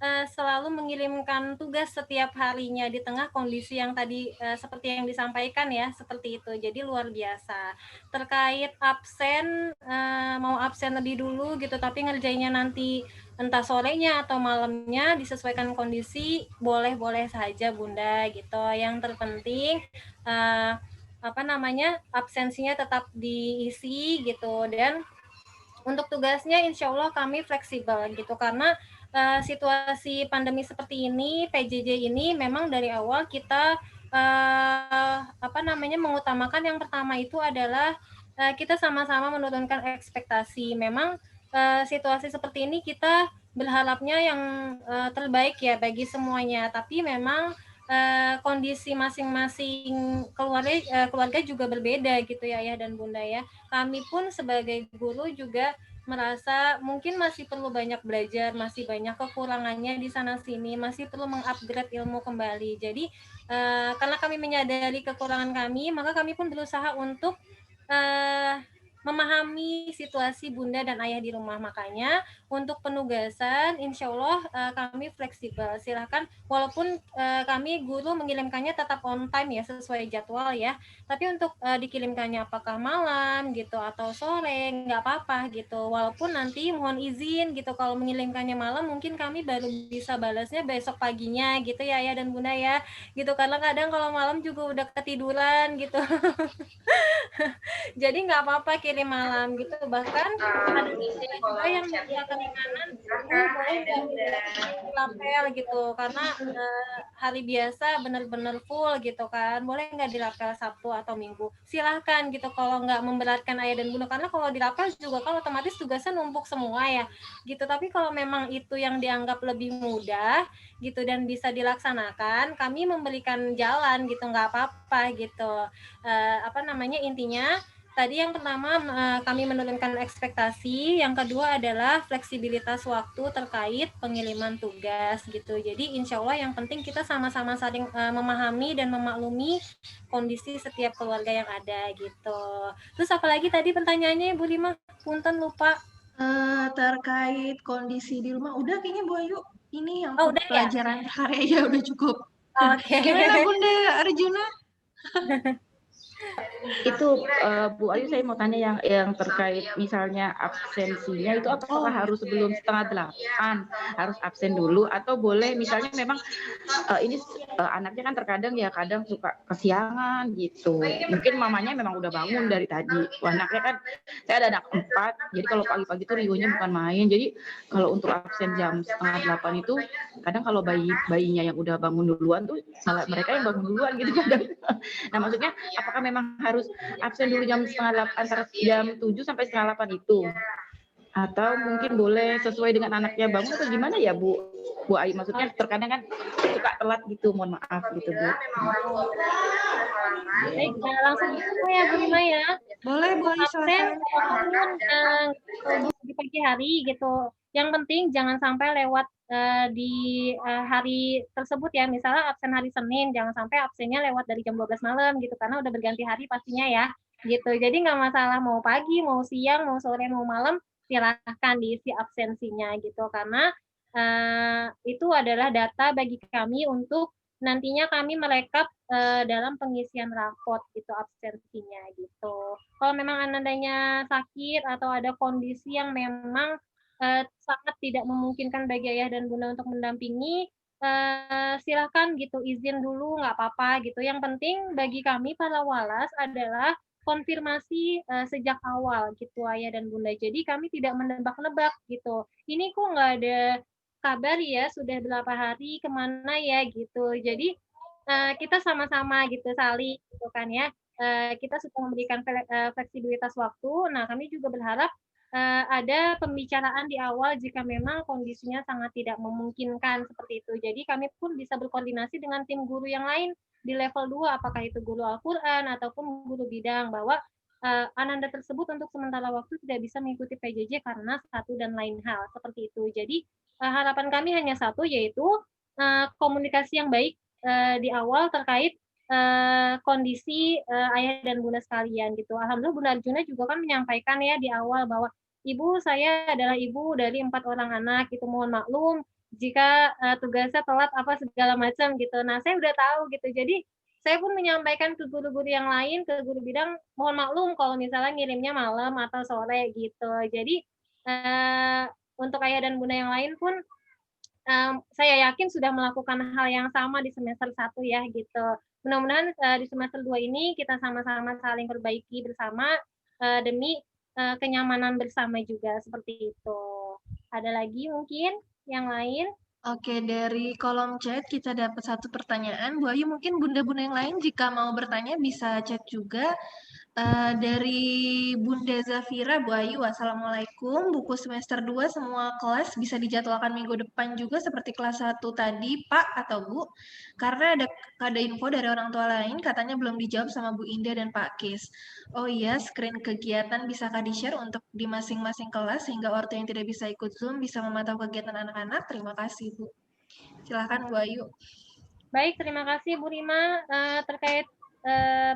selalu mengirimkan tugas setiap harinya di tengah kondisi yang tadi seperti yang disampaikan ya, seperti itu. Jadi luar biasa. Terkait absen, mau absen lebih dulu gitu, tapi ngerjainnya nanti entah sorenya atau malamnya, disesuaikan kondisi, boleh-boleh saja Bunda gitu. Yang terpenting absensinya tetap diisi gitu, dan untuk tugasnya insya Allah kami fleksibel gitu, karena situasi pandemi seperti ini, PJJ ini memang dari awal kita mengutamakan yang pertama itu adalah kita sama-sama menurunkan ekspektasi. Memang situasi seperti ini kita berharapnya yang terbaik ya bagi semuanya, tapi memang kondisi masing-masing keluarga juga berbeda gitu ya Ayah dan Bunda ya. Kami pun sebagai guru juga merasa mungkin masih perlu banyak belajar, masih banyak kekurangannya di sana-sini, masih perlu mengupgrade ilmu kembali. Jadi karena kami menyadari kekurangan kami, maka kami pun berusaha untuk memahami situasi Bunda dan Ayah di rumah. Makanya untuk penugasan insya Allah kami fleksibel. Silahkan, walaupun kami guru mengirimkannya tetap on time ya, sesuai jadwal ya, tapi untuk dikirimkannya apakah malam gitu atau sore nggak apa-apa gitu. Walaupun nanti mohon izin gitu, kalau mengirimkannya malam mungkin kami baru bisa balasnya besok paginya gitu ya Ayah dan Bunda ya, gitu, karena kadang kalau malam juga udah ketiduran gitu. Jadi nggak apa-apa kirim malam gitu. Bahkan ada juga yang minta keringanan, boleh nggak dirapel gitu, karena hari biasa benar-benar full gitu kan, boleh nggak dirapel Sabtu atau Minggu, silahkan gitu, kalau nggak memberatkan Ayah dan Bunda, karena kalau dirapel juga kan otomatis tugasnya numpuk semua ya gitu. Tapi kalau memang itu yang dianggap lebih mudah gitu dan bisa dilaksanakan, kami memberikan jalan gitu, nggak apa-apa gitu. Intinya tadi yang pertama kami menurunkan ekspektasi, yang kedua adalah fleksibilitas waktu terkait pengiriman tugas gitu. Jadi insya Allah yang penting kita sama-sama saling memahami dan memaklumi kondisi setiap keluarga yang ada gitu. Terus apalagi tadi pertanyaannya Bu Rima? Punten lupa. Terkait kondisi di rumah, udah kayaknya Bu Ayu. Ini yang udah pelajaran ya? hari ya udah cukup. Oke. Gimana Bunda Arjuna? Itu Bu Ayu, saya mau tanya yang terkait misalnya absensinya itu apakah harus sebelum 7:30 harus absen dulu, atau boleh misalnya memang ini anaknya kan terkadang ya kadang suka kesiangan gitu, mungkin mamanya memang udah bangun dari tadi. Anaknya kan, saya ada anak 4, jadi kalau pagi-pagi itu riuhnya bukan main. Jadi kalau untuk absen jam 7:30 itu kadang kalau bayinya yang udah bangun duluan tuh malah mereka yang bangun duluan gitu kadang. Nah, maksudnya apakah memang harus absen dulu jam 7:30, antara jam 7 sampai 7:30 itu? Atau mungkin boleh sesuai dengan anaknya bangun atau gimana ya Bu Ayu? Maksudnya terkadang kan suka telat gitu, mohon maaf gitu Bu. Baik, langsung ya Bu Rima ya. Boleh Bu Ayu, Absen silakan. di pagi hari gitu. Yang penting jangan sampai lewat di hari tersebut ya. Misalnya absen hari Senin, jangan sampai absennya lewat dari jam 12 malam gitu, karena udah berganti hari pastinya ya. Gitu. Jadi nggak masalah mau pagi, mau siang, mau sore, mau malam, silahkan diisi absensinya gitu. Karena itu adalah data bagi kami untuk nantinya kami merekap dalam pengisian rapot gitu absensinya gitu. Kalau memang anandanya sakit atau ada kondisi yang memang sangat tidak memungkinkan bagi ayah dan bunda untuk mendampingi, silakan gitu izin dulu nggak apa-apa gitu. Yang penting bagi kami para walas adalah konfirmasi sejak awal gitu ayah dan bunda. Jadi kami tidak menebak-nebak gitu. Ini kok nggak ada kabar ya, sudah berapa hari kemana ya gitu. Jadi kita sama-sama gitu saling gitu kan ya. Kita sudah memberikan fleksibilitas waktu. Nah, kami juga berharap ada pembicaraan di awal jika memang kondisinya sangat tidak memungkinkan seperti itu. Jadi kami pun bisa berkoordinasi dengan tim guru yang lain di level 2, apakah itu guru Al-Quran ataupun guru bidang, bahwa ananda tersebut untuk sementara waktu tidak bisa mengikuti PJJ karena satu dan lain hal seperti itu. Jadi harapan kami hanya satu, yaitu komunikasi yang baik di awal terkait kondisi ayah dan bunda sekalian gitu. Alhamdulillah Bunda Arjuna juga kan menyampaikan ya di awal bahwa Ibu, saya adalah ibu dari 4 orang anak gitu, mohon maklum jika tugasnya telat apa segala macam gitu. Nah, saya udah tahu gitu. Jadi saya pun menyampaikan ke guru-guru yang lain, ke guru bidang, mohon maklum kalau misalnya ngirimnya malam atau sore gitu. Jadi untuk ayah dan bunda yang lain pun saya yakin sudah melakukan hal yang sama di semester 1 ya gitu. Mudah-mudahan di semester 2 ini kita sama-sama saling perbaiki bersama demi kenyamanan bersama juga seperti itu. Ada lagi mungkin yang lain? Oke, dari kolom chat kita dapat satu pertanyaan. Bu Ayu, mungkin bunda-bunda yang lain jika mau bertanya bisa chat juga. Dari Bunda Zafira, Bu Ayu, Assalamualaikum. Buku semester 2 semua kelas bisa dijadwalkan minggu depan juga seperti kelas 1 tadi, Pak atau Bu? Karena ada info dari orang tua lain, katanya belum dijawab sama Bu Indah dan Pak Kis. Oh iya, screen kegiatan bisakah di-share untuk di masing-masing kelas sehingga ortu yang tidak bisa ikut Zoom bisa memantau kegiatan anak-anak? Terima kasih, Bu. Silakan, Bu Ayu. Baik, terima kasih Bu Rima. Terkait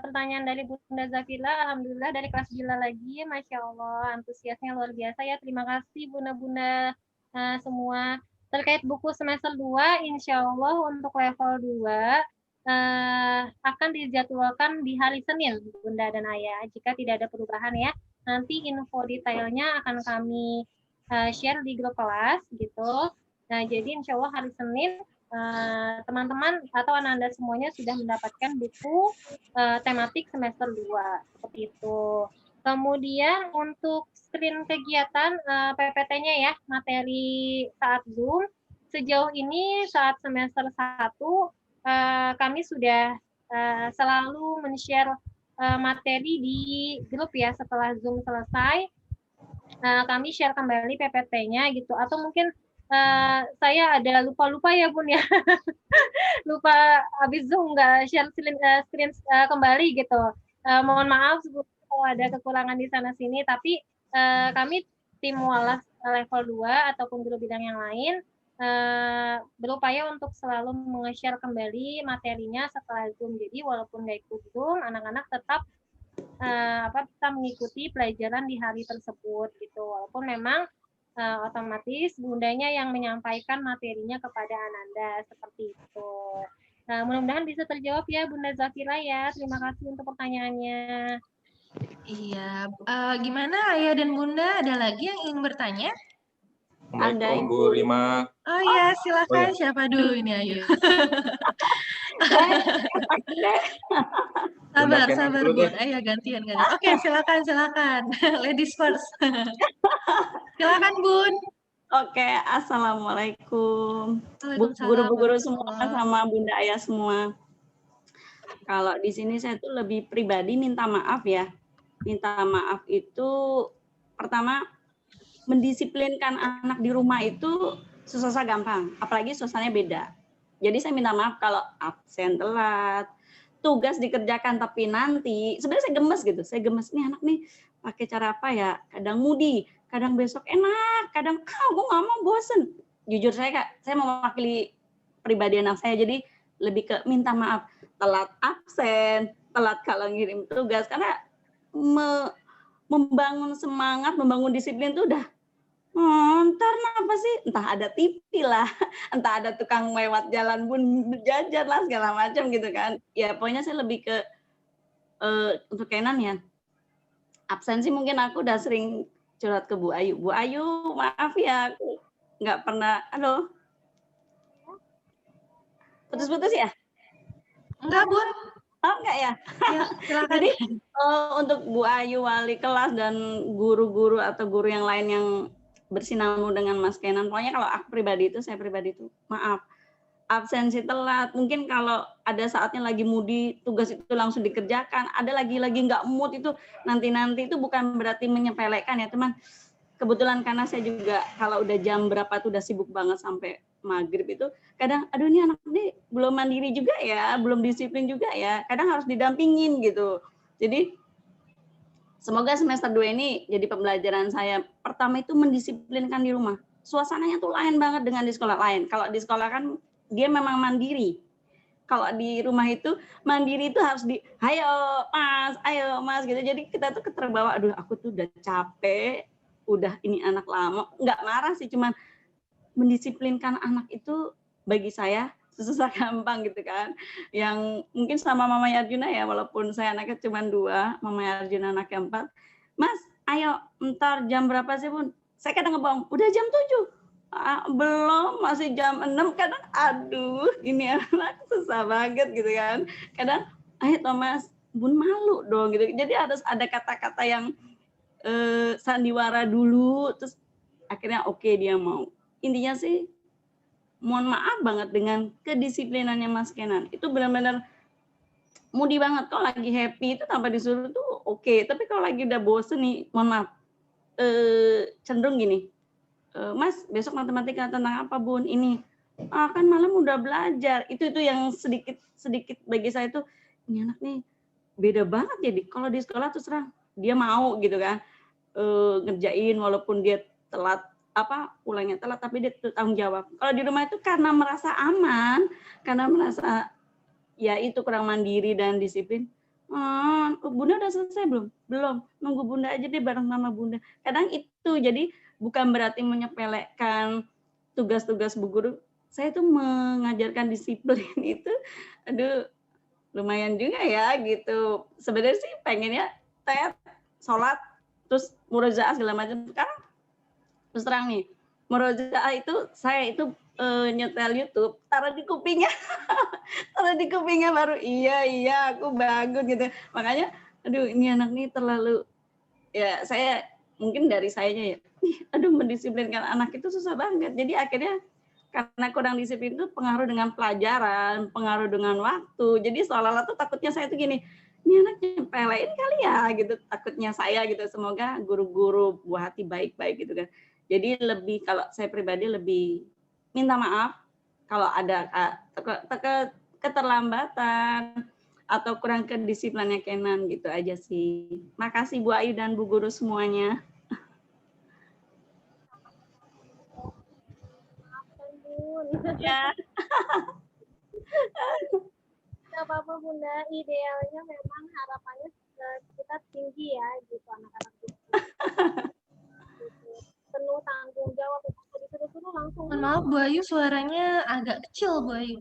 pertanyaan dari Bunda Zafira, alhamdulillah dari kelas Bila lagi, Masya Allah, antusiasnya luar biasa ya. Terima kasih Bunda-Bunda semua. Terkait buku semester 2, insya Allah untuk level 2 akan dijadwalkan di hari Senin, Bunda dan Ayah. Jika tidak ada perubahan ya, nanti info detailnya akan kami share di grup kelas gitu. Nah, jadi insya Allah hari Senin teman-teman atau anak-anak semuanya sudah mendapatkan buku tematik semester 2 seperti itu. Kemudian untuk screen kegiatan PPT-nya ya, materi saat Zoom, sejauh ini saat semester 1 kami sudah selalu men-share materi di grup ya. Setelah Zoom selesai, kami share kembali PPT-nya gitu, atau mungkin saya ada lupa-lupa ya Bun ya, lupa habis Zoom nggak share screen kembali gitu. Mohon maaf kalau ada kekurangan di sana-sini, tapi kami tim walas level 2 ataupun guru bidang yang lain berupaya untuk selalu meng-share kembali materinya setelah Zoom. Jadi walaupun nggak ikut Zoom, anak-anak tetap bisa mengikuti pelajaran di hari tersebut gitu. Walaupun memang otomatis bundanya yang menyampaikan materinya kepada Ananda seperti itu. Nah, mudah-mudahan bisa terjawab ya Bunda Zafira ya. Terima kasih untuk pertanyaannya. Iya, gimana Ayah dan Bunda? Ada lagi yang ingin bertanya? Assalamualaikum Bu Rima. Oh iya, silakan. Oh, ya. Siapa dulu ini? Ayo. Sabar, Bun. Ayo gantian. Oke, silakan. Ladies first. Silakan, Bun. Oke, assalamualaikum. Waalaikumsalam. Guru-guru semua sama Bunda Ayah semua. Kalau di sini saya tuh lebih pribadi minta maaf ya. Minta maaf itu pertama mendisiplinkan anak di rumah itu susah gampang, apalagi suasananya beda. Jadi saya minta maaf kalau absen telat, tugas dikerjakan tapi nanti, sebenarnya saya gemes gitu. Saya gemes nih anak nih pakai cara apa ya? Kadang mudi, kadang besok enak, kadang gue nggak mau, bosen. Jujur saya mewakili pribadi anak saya, jadi lebih ke minta maaf telat absen, telat kalau ngirim tugas, karena membangun semangat, membangun disiplin itu udah ntar apa sih? Entah ada TV lah, entah ada tukang lewat jalan pun berjajar lah segala macam gitu kan. Ya pokoknya saya lebih ke untuk Kenan ya. Absensi mungkin aku udah sering curhat ke Bu Ayu. Bu Ayu, maaf ya, aku nggak pernah. Halo. Putus-putus ya? Enggak, Bun. Oh, enggak ya? Ya, silakan. Jadi untuk Bu Ayu, wali kelas dan guru-guru atau guru yang lain yang bersinambung dengan Mas Kenan, pokoknya kalau aku pribadi itu, saya pribadi itu, maaf, absensi telat, mungkin kalau ada saatnya lagi mudi, tugas itu langsung dikerjakan, ada lagi nggak mood itu, nanti itu bukan berarti menyepelekan ya teman, kebetulan karena saya juga kalau udah jam berapa tuh udah sibuk banget sampai maghrib itu, kadang aduh ini anak ini belum mandiri juga ya, belum disiplin juga ya, kadang harus didampingin gitu, jadi semoga semester 2 ini jadi pembelajaran saya. Pertama itu mendisiplinkan di rumah. Suasananya tuh lain banget dengan di sekolah lain. Kalau di sekolah kan dia memang mandiri. Kalau di rumah itu mandiri itu harus ayo mas gitu. Jadi kita tuh terbawa, aduh aku tuh udah capek, udah ini anak lama. Nggak marah sih, cuman mendisiplinkan anak itu bagi saya susah gampang gitu kan. Yang mungkin sama Mamanya Arjuna ya, walaupun saya anaknya cuma 2, Mamanya Arjuna anaknya 4. Mas, ayo ntar jam berapa sih Bun? Saya kadang ngebohong, udah jam 7. Belum, masih jam 6. Kadang aduh ini anak susah banget gitu kan. Kadang ayo Thomas, Bun malu dong gitu. Jadi harus ada kata-kata yang sandiwara dulu, terus akhirnya oke, dia mau. Intinya sih mohon maaf banget dengan kedisiplinannya Mas Kenan. Itu benar-benar mudi banget. Kalau lagi happy itu tanpa disuruh tuh oke. Tapi kalau lagi udah bosen nih, mohon maaf, cenderung gini, Mas besok matematika tentang apa Bun? Ini kan malam udah belajar. Itu yang sedikit bagi saya tuh, ini anak nih beda banget jadi. Kalau di sekolah terus terang dia mau gitu kan, ngerjain walaupun dia telat, pulangnya telat, tapi dia tanggung jawab. Kalau di rumah itu karena merasa aman, karena merasa ya itu kurang mandiri dan disiplin. Bunda udah selesai belum? Belum. Nunggu Bunda aja deh bareng sama Bunda. Kadang itu, jadi bukan berarti menyepelekan tugas-tugas Bu Guru. Saya tuh mengajarkan disiplin itu, aduh lumayan juga ya gitu. Sebenarnya sih pengennya sholat, terus murojaah segala macam. Sekarang terus terang nih, murojaah itu saya itu nyetel YouTube, taruh di kupingnya baru iya aku bangun gitu. Makanya aduh ini anak nih terlalu, ya saya mungkin dari sayanya ya, aduh mendisiplinkan anak itu susah banget. Jadi akhirnya karena kurang disiplin itu pengaruh dengan pelajaran, pengaruh dengan waktu. Jadi seolah-olah tuh takutnya saya tuh gini, ini anak nyepelein kali ya gitu, takutnya saya gitu. Semoga guru-guru buah hati baik-baik gitu kan. Jadi lebih, kalau saya pribadi lebih minta maaf kalau ada keterlambatan atau kurang kedisiplinnya Kenan gitu aja sih. Makasih Bu Ayu dan Bu Guru semuanya. Ya. Tidak apa-apa Bunda, idealnya memang harapannya kita tinggi ya gitu anak-anak itu. Penuh tanggung jawab, disuruh langsung. Maaf Bu Ayu, suaranya agak kecil Bu Ayu.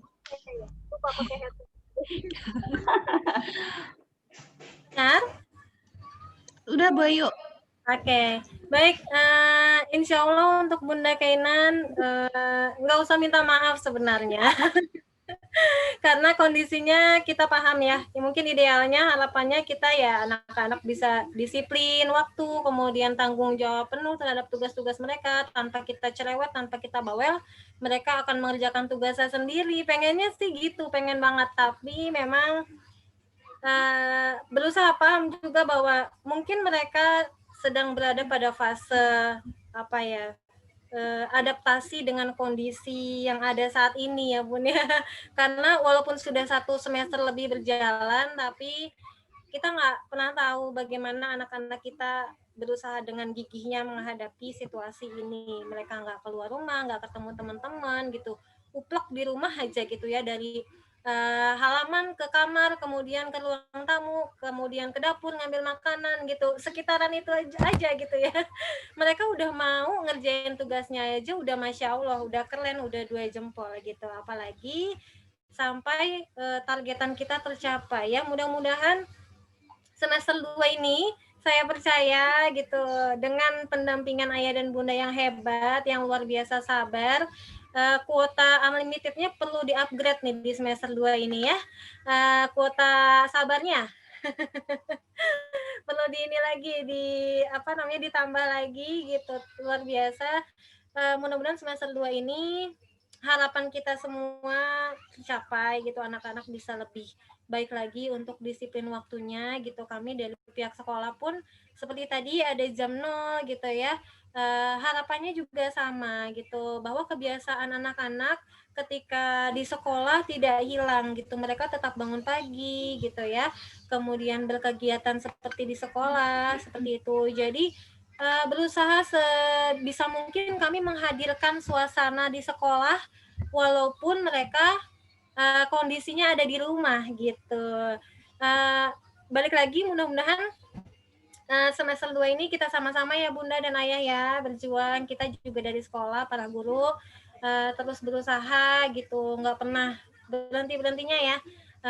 Lupa lupa pakai headset. Benar? Udah Bu Ayu. Oke, baik. Insya Allah untuk Bunda Kainan nggak usah minta maaf sebenarnya, karena kondisinya kita paham ya. Mungkin idealnya harapannya kita ya anak-anak bisa disiplin waktu, kemudian tanggung jawab penuh terhadap tugas-tugas mereka tanpa kita cerewet, tanpa kita bawel. Mereka akan mengerjakan tugasnya sendiri. Pengennya sih gitu, pengen banget. Tapi memang berusaha paham juga bahwa mungkin mereka sedang berada pada fase apa ya, adaptasi dengan kondisi yang ada saat ini ya Bun ya. Karena walaupun sudah 1 semester lebih berjalan, tapi kita nggak pernah tahu bagaimana anak-anak kita berusaha dengan gigihnya menghadapi situasi ini. Mereka nggak keluar rumah, nggak ketemu teman-teman gitu, uplek di rumah aja gitu ya, dari halaman ke kamar, kemudian ke ruang tamu, kemudian ke dapur ngambil makanan gitu, sekitaran itu aja gitu ya. Mereka udah mau ngerjain tugasnya aja udah Masya Allah, udah keren, udah 2 jempol gitu. Apalagi sampai targetan kita tercapai ya. Mudah-mudahan semester 2 ini saya percaya gitu, dengan pendampingan ayah dan bunda yang hebat, yang luar biasa sabar, kuota unlimitednya perlu di-upgrade nih di semester 2 ini ya. Kuota sabarnya perlu ditambah lagi gitu, luar biasa. Mudah-mudahan semester 2 ini harapan kita semua tercapai gitu, anak-anak bisa lebih baik lagi untuk disiplin waktunya gitu. Kami dari pihak sekolah pun seperti tadi ada jam 0 gitu ya. Harapannya juga sama gitu, bahwa kebiasaan anak-anak ketika di sekolah tidak hilang gitu. Mereka tetap bangun pagi gitu ya. Kemudian berkegiatan seperti di sekolah, seperti itu. Jadi berusaha sebisa mungkin kami menghadirkan suasana di sekolah walaupun mereka kondisinya ada di rumah gitu. Balik lagi, mudah-mudahan semester 2 ini kita sama-sama ya Bunda dan Ayah ya, berjuang. Kita juga dari sekolah, para guru terus berusaha gitu, nggak pernah berhenti-berhentinya ya,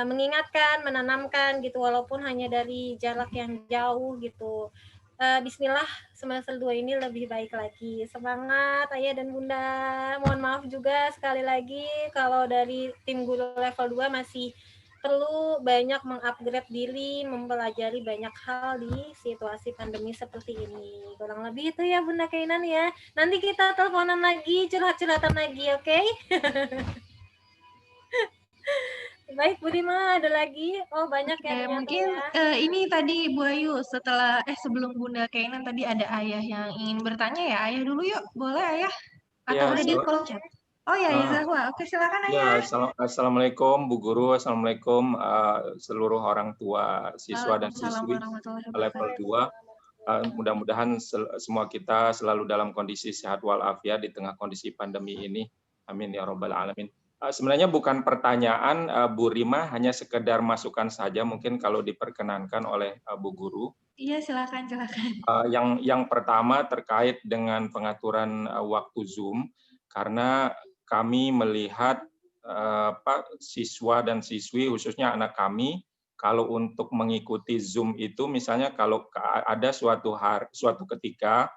mengingatkan, menanamkan gitu, walaupun hanya dari jarak yang jauh gitu. Bismillah, semester 2 ini lebih baik lagi. Semangat Ayah dan Bunda. Mohon maaf juga sekali lagi kalau dari tim guru level 2 masih perlu banyak mengupgrade diri, mempelajari banyak hal di situasi pandemi seperti ini. Kurang lebih itu ya Bunda Kainan ya. Nanti kita teleponan lagi, curhat-curhatan lagi, oke? Baik, Bu Rima, ada lagi? Oh, banyak ya. Mungkin ini tadi Bu Ayu, sebelum Bunda Kainan tadi ada Ayah yang ingin bertanya ya. Ayah dulu yuk, boleh Ayah? Atau udah di kolom chat? Oh ya, Zahwa. Oke, silakan Ayah. Ya, Assalamualaikum Bu Guru, Assalamualaikum seluruh orang tua siswa dan siswi level 2. Mudah-mudahan semua kita selalu dalam kondisi sehat walafiat di tengah kondisi pandemi ini. Amin ya Rabbal Alamin. Sebenarnya bukan pertanyaan Bu Rima, hanya sekedar masukan saja mungkin kalau diperkenankan oleh Bu Guru. Iya, silakan. Yang pertama terkait dengan pengaturan waktu Zoom, karena kami melihat siswa dan siswi, khususnya anak kami, kalau untuk mengikuti Zoom itu, misalnya kalau ada suatu ketika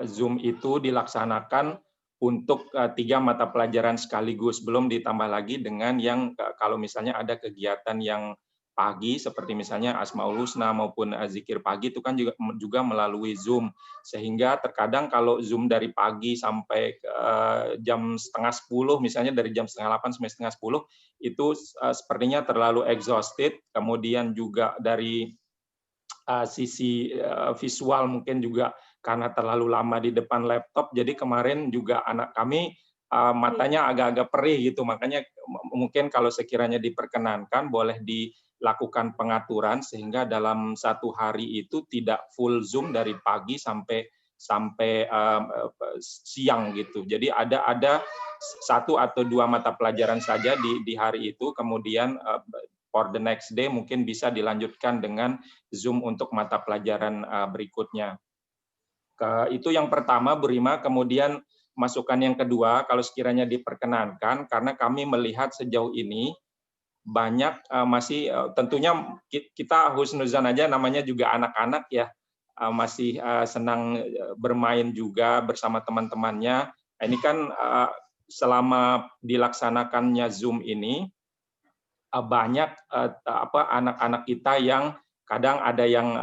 Zoom itu dilaksanakan untuk 3 mata pelajaran sekaligus, belum ditambah lagi dengan yang kalau misalnya ada kegiatan yang pagi seperti misalnya Asmaul Husna maupun zikir pagi itu kan juga melalui Zoom, sehingga terkadang kalau Zoom dari pagi sampai jam 9:30 misalnya, dari jam 7:30 sampai 9:30 itu sepertinya terlalu exhausted. Kemudian juga dari sisi visual mungkin juga karena terlalu lama di depan laptop, jadi kemarin juga anak kami matanya agak-agak perih gitu. Makanya mungkin kalau sekiranya diperkenankan boleh dilakukan pengaturan sehingga dalam 1 hari itu tidak full Zoom dari pagi sampai siang gitu. Jadi ada 1 atau 2 mata pelajaran saja di hari itu, kemudian for the next day mungkin bisa dilanjutkan dengan Zoom untuk mata pelajaran berikutnya. Itu yang pertama, Bu Rima. Kemudian masukan yang kedua, kalau sekiranya diperkenankan, karena kami melihat sejauh ini banyak masih tentunya kita husnuzan aja, namanya juga anak-anak ya, masih senang bermain juga bersama teman-temannya. Ini kan selama dilaksanakannya Zoom ini banyak anak-anak kita yang kadang ada yang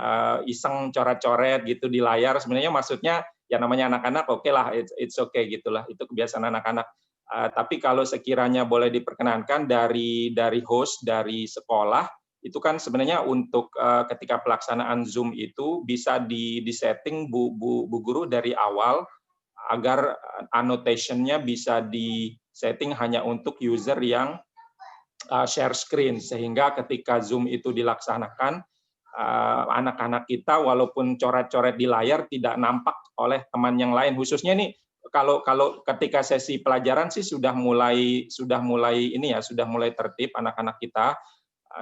iseng coret-coret gitu di layar. Sebenarnya maksudnya ya namanya anak-anak, oke lah, it's okay gitulah, itu kebiasaan anak-anak. Tapi kalau sekiranya boleh diperkenankan dari host dari sekolah, itu kan sebenarnya untuk ketika pelaksanaan Zoom itu bisa disetting Bu Guru dari awal agar annotation-nya bisa disetting hanya untuk user yang share screen, sehingga ketika Zoom itu dilaksanakan, anak-anak kita walaupun coret-coret di layar tidak nampak oleh teman yang lain. Khususnya nih kalau ketika sesi pelajaran sih sudah mulai ini ya, sudah mulai tertib anak-anak kita.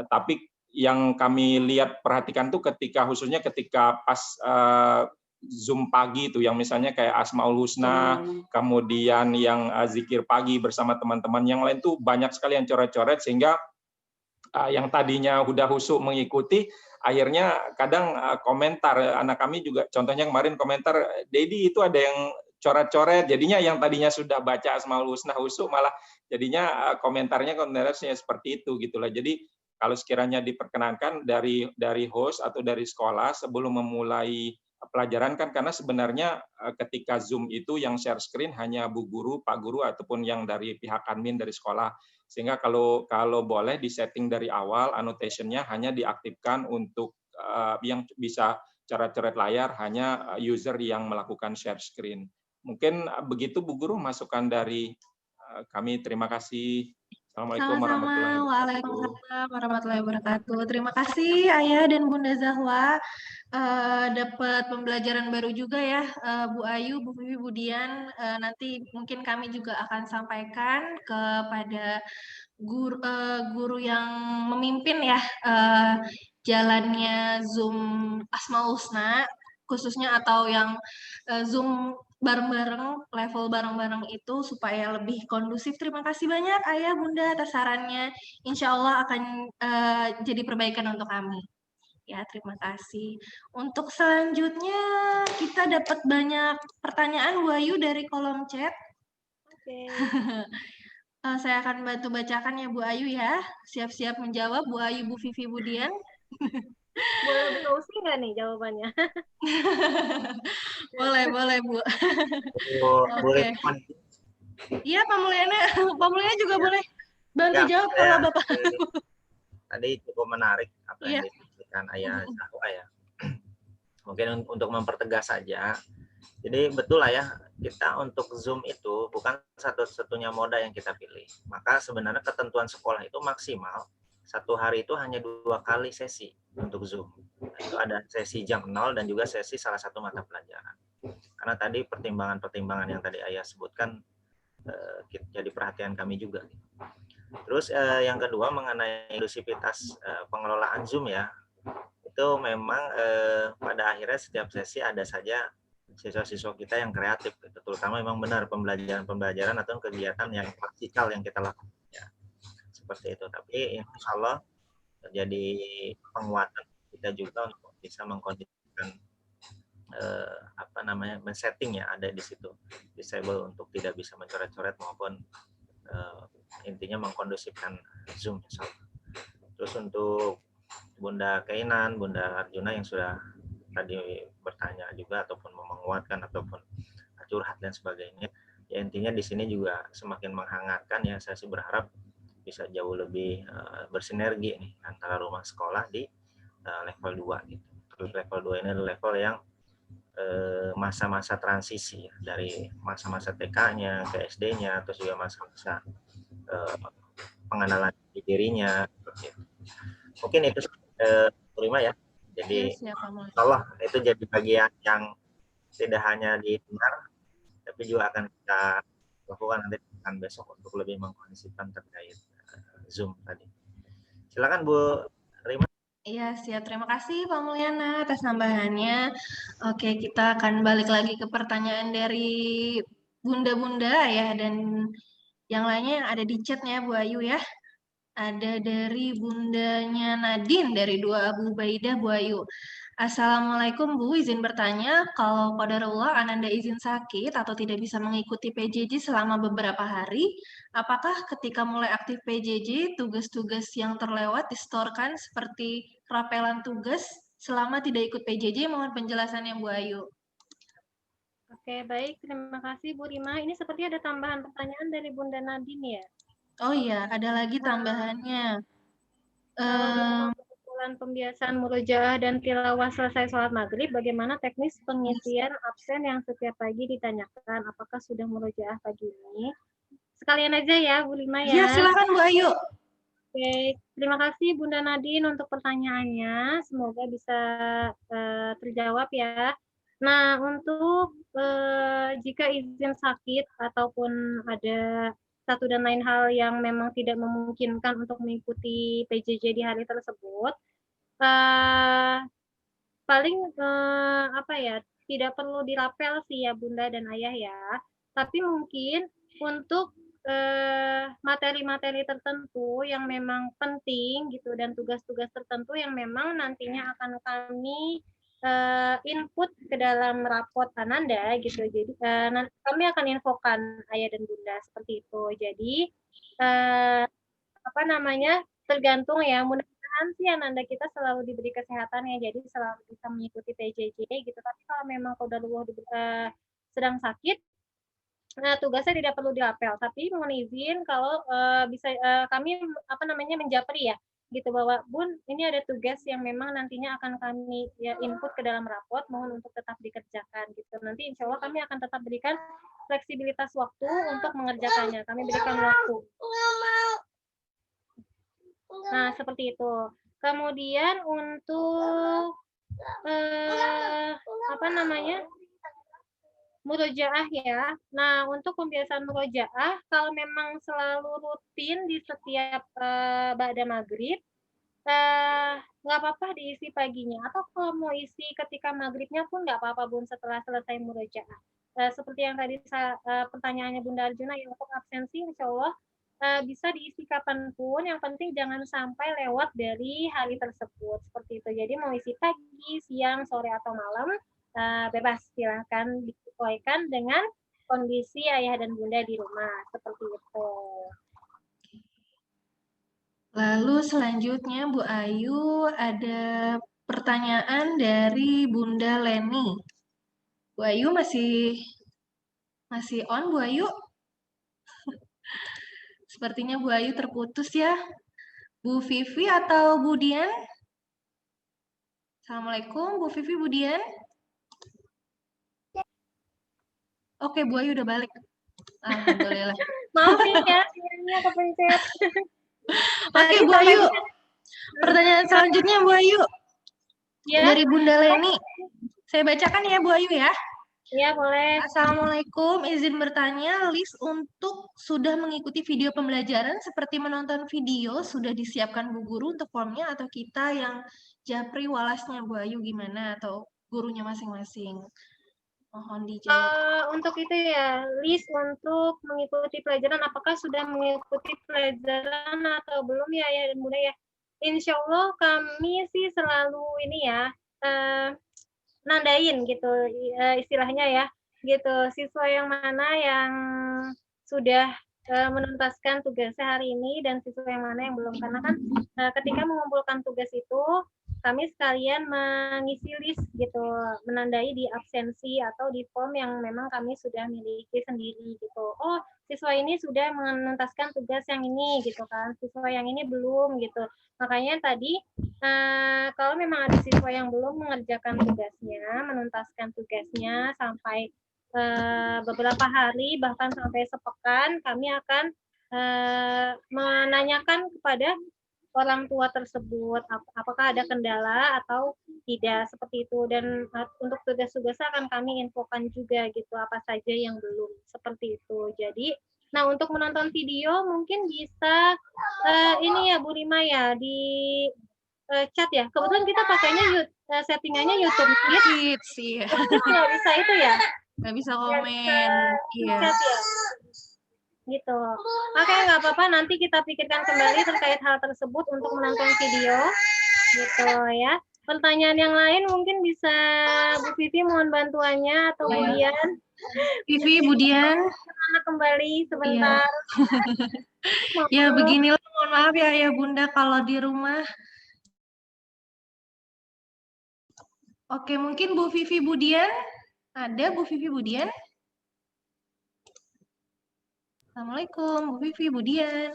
Tapi yang kami lihat perhatikan tuh khususnya ketika pas Zoom pagi itu, yang misalnya kayak Asmaul Husna, kemudian yang zikir pagi bersama teman-teman yang lain tuh banyak sekali yang coret-coret, sehingga yang tadinya udah husuk mengikuti, akhirnya kadang komentar anak kami juga, contohnya kemarin komentar, Dedi itu ada yang coret-coret, jadinya yang tadinya sudah baca Asmaul Husna husuk malah jadinya komentarnya seperti itu gitulah. Jadi kalau sekiranya diperkenankan dari host atau dari sekolah sebelum memulai pelajaran, kan karena sebenarnya ketika Zoom itu yang share screen hanya Bu Guru, Pak Guru, ataupun yang dari pihak admin dari sekolah. Sehingga kalau boleh disetting dari awal, annotation-nya hanya diaktifkan untuk yang bisa coret-coret layar, hanya user yang melakukan share screen. Mungkin begitu Bu Guru masukan dari kami. Terima kasih. Assalamualaikum warahmatullahi wabarakatuh. Waalaikumsalam warahmatullahi wabarakatuh. Terima kasih Ayah dan Bunda Zahwa. Dapat pembelajaran baru juga ya, Bu Ayu, Bu Vivi, Bu Dian. Nanti mungkin kami juga akan sampaikan kepada guru yang memimpin ya jalannya Zoom Asmaul Husna khususnya, atau yang Zoom bareng-bareng, level bareng-bareng itu supaya lebih kondusif. Terima kasih banyak Ayah, Bunda atas sarannya. Insya Allah akan jadi perbaikan untuk kami. Ya, terima kasih. Untuk selanjutnya kita dapat banyak pertanyaan Bu Ayu dari kolom chat. Oke. Saya akan bantu bacakan ya Bu Ayu ya. Siap-siap menjawab Bu Ayu, Bu Vivi, Bu Dian. Boleh browsing nggak nih jawabannya? Boleh Bu. Boleh. Iya, Pak Mulyana juga boleh bantu jawab kalau Bapak. Tadi cukup menarik apa yang disampaikan Ayah Zahwa ya. Mungkin untuk mempertegas saja. Jadi betul lah ya, kita untuk Zoom itu bukan satu-satunya moda yang kita pilih. Maka sebenarnya ketentuan sekolah itu maksimal satu hari itu hanya 2 kali sesi untuk Zoom. Itu ada sesi jam 0 dan juga sesi salah satu mata pelajaran. Karena tadi pertimbangan-pertimbangan yang tadi Ayah sebutkan jadi perhatian kami juga. Terus yang kedua mengenai inklusivitas pengelolaan Zoom ya, itu memang pada akhirnya setiap sesi ada saja siswa-siswa kita yang kreatif, gitu. Terutama memang benar pembelajaran atau kegiatan yang praktikal yang kita lakukan. Ya. Seperti itu, tapi insya Allah terjadi penguatan kita juga untuk bisa mengkondisikan men-setting ya ada di situ, disable untuk tidak bisa mencoret-coret maupun intinya mengkondusifkan Zoom insya Allah. Terus untuk Bunda Kainan, Bunda Arjuna yang sudah tadi bertanya juga ataupun menguatkan ataupun curhat dan sebagainya, ya intinya di sini juga semakin menghangatkan ya. Saya sih berharap bisa jauh lebih bersinergi nih antara rumah sekolah di level 2 gitu. Terus level 2 ini adalah level yang masa-masa transisi ya, dari masa-masa TK-nya ke SD-nya, terus juga masa-masa pengenalan dirinya. Mungkin itu terima ya. Jadi Allah itu jadi bagian yang tidak hanya didengar, tapi juga akan kita lakukan nanti besok untuk lebih mengkondisikan terkait Zoom tadi. Silakan Bu Rima. Iya, siap. Terima kasih Pak Mulyana atas tambahannya. Oke, kita akan balik lagi ke pertanyaan dari bunda-bunda ya dan yang lainnya yang ada di chatnya Bu Ayu ya. Ada dari bundanya Nadine dari Dua Abu Baidah Bu Ayu. Assalamualaikum Bu, izin bertanya, kalau qadarullah Ananda izin sakit atau tidak bisa mengikuti PJJ selama beberapa hari, apakah ketika mulai aktif PJJ, tugas-tugas yang terlewat distorkan seperti rapelan tugas selama tidak ikut PJJ? Mohon penjelasannya Bu Ayu. Oke, baik. Terima kasih Bu Rima. Ini seperti ada tambahan pertanyaan dari Bunda Nadine ya? Oh iya, ada lagi tambahannya. Kalau dalam kebetulan pembiasaan murojaah dan tilawah selesai sholat maghrib, bagaimana teknis pengisian absen yang setiap pagi ditanyakan? Apakah sudah murojaah pagi ini? Sekalian aja ya, Bu Rima ya. Ya, silakan Bu Ayu. Oke, terima kasih Bunda Nadine untuk pertanyaannya. Semoga bisa terjawab ya. Nah, untuk jika izin sakit ataupun ada satu dan lain hal yang memang tidak memungkinkan untuk mengikuti PJJ di hari tersebut, paling apa ya, tidak perlu dirapel sih ya Bunda dan Ayah ya. Tapi mungkin untuk materi-materi tertentu yang memang penting gitu dan tugas-tugas tertentu yang memang nantinya akan kami input ke dalam rapot Ananda gitu. Jadi nanti kami akan infokan Ayah dan Bunda seperti itu. Jadi apa namanya, tergantung ya, mudah-mudahan sih Ananda kita selalu diberi kesehatan ya, jadi selalu bisa mengikuti PJJ gitu. Tapi kalau memang qadarullah sedang sakit, nah tugasnya tidak perlu dirapel, tapi mohon izin kalau bisa kami apa namanya menjapri ya gitu, bahwa Bun ini ada tugas yang memang nantinya akan kami ya input ke dalam rapot, mohon untuk tetap dikerjakan gitu. Nanti insya Allah kami akan tetap berikan fleksibilitas waktu untuk mengerjakannya, kami berikan waktu. Nah seperti itu. Kemudian untuk apa namanya, murojaah ya. Nah, untuk pembiasaan murojaah, kalau memang selalu rutin di setiap ba'da maghrib, nggak apa-apa diisi paginya. Atau kalau mau isi ketika maghribnya pun nggak apa-apa Bun, setelah selesai murojaah. Seperti yang tadi pertanyaannya Bunda Arjuna, yang untuk absensi insya Allah bisa diisi kapanpun, yang penting jangan sampai lewat dari hari tersebut. Seperti itu. Jadi mau isi pagi, siang, sore, atau malam, bebas, silahkan disesuaikan dengan kondisi ayah dan bunda di rumah, seperti itu. Lalu selanjutnya Bu Ayu ada pertanyaan dari Bunda Leni. Bu Ayu masih on Bu Ayu? Sepertinya Bu Ayu terputus ya. Bu Vivi atau Bu Dian? Assalamualaikum Bu Vivi, Bu Dian. Oke, Bu Ayu udah balik. Alhamdulillah. Maaf ya, sinyalnya kepencet. Oke, Bu Ayu. Pertanyaan selanjutnya Bu Ayu. Ya. Dari Bunda Leni. Saya bacakan ya Bu Ayu ya. Iya, boleh. Assalamualaikum, izin bertanya, list untuk sudah mengikuti video pembelajaran seperti menonton video sudah disiapkan Bu Guru untuk formnya atau kita yang japri walasnya Bu Ayu gimana atau gurunya masing-masing? Mohon dijawab. Untuk itu ya, list untuk mengikuti pelajaran, apakah sudah mengikuti pelajaran atau belum ya Ayah dan Bunda ya? Insya Allah kami sih selalu ini ya, nandain gitu istilahnya ya, gitu, siswa yang mana yang sudah menuntaskan tugasnya hari ini dan siswa yang mana yang belum, karena kan ketika mengumpulkan tugas itu kami sekalian mengisi list gitu, menandai di absensi atau di form yang memang kami sudah miliki sendiri gitu. Oh, siswa ini sudah menuntaskan tugas yang ini gitu kan, siswa yang ini belum gitu. Makanya tadi kalau memang ada siswa yang belum mengerjakan tugasnya, menuntaskan tugasnya sampai beberapa hari bahkan sampai sepekan, kami akan menanyakan kepada orang tua tersebut apakah ada kendala atau tidak, seperti itu. Dan untuk tugas-tugasnya akan kami infokan juga gitu, apa saja yang belum, seperti itu. Jadi nah untuk menonton video mungkin bisa ini ya Bu Rima ya, di chat ya, kebetulan kita pakainya settingannya YouTube Kids ya. Bisa itu ya. nggak bisa Nggak komen. Iya. chat ya. Gitu. Oke, nggak apa-apa. Nanti kita pikirkan kembali terkait hal tersebut untuk menonton video. Gitu ya. Pertanyaan yang lain mungkin bisa Bu Vivi mohon bantuannya atau Budian. Vivi, Budian. Anak kembali sebentar. Ya beginilah, mohon maaf ya Ayah Bunda kalau di rumah. Oke, mungkin Bu Vivi Budian. Ada Bu Vivi Budian? Assalamualaikum, Bu Vivi Budian.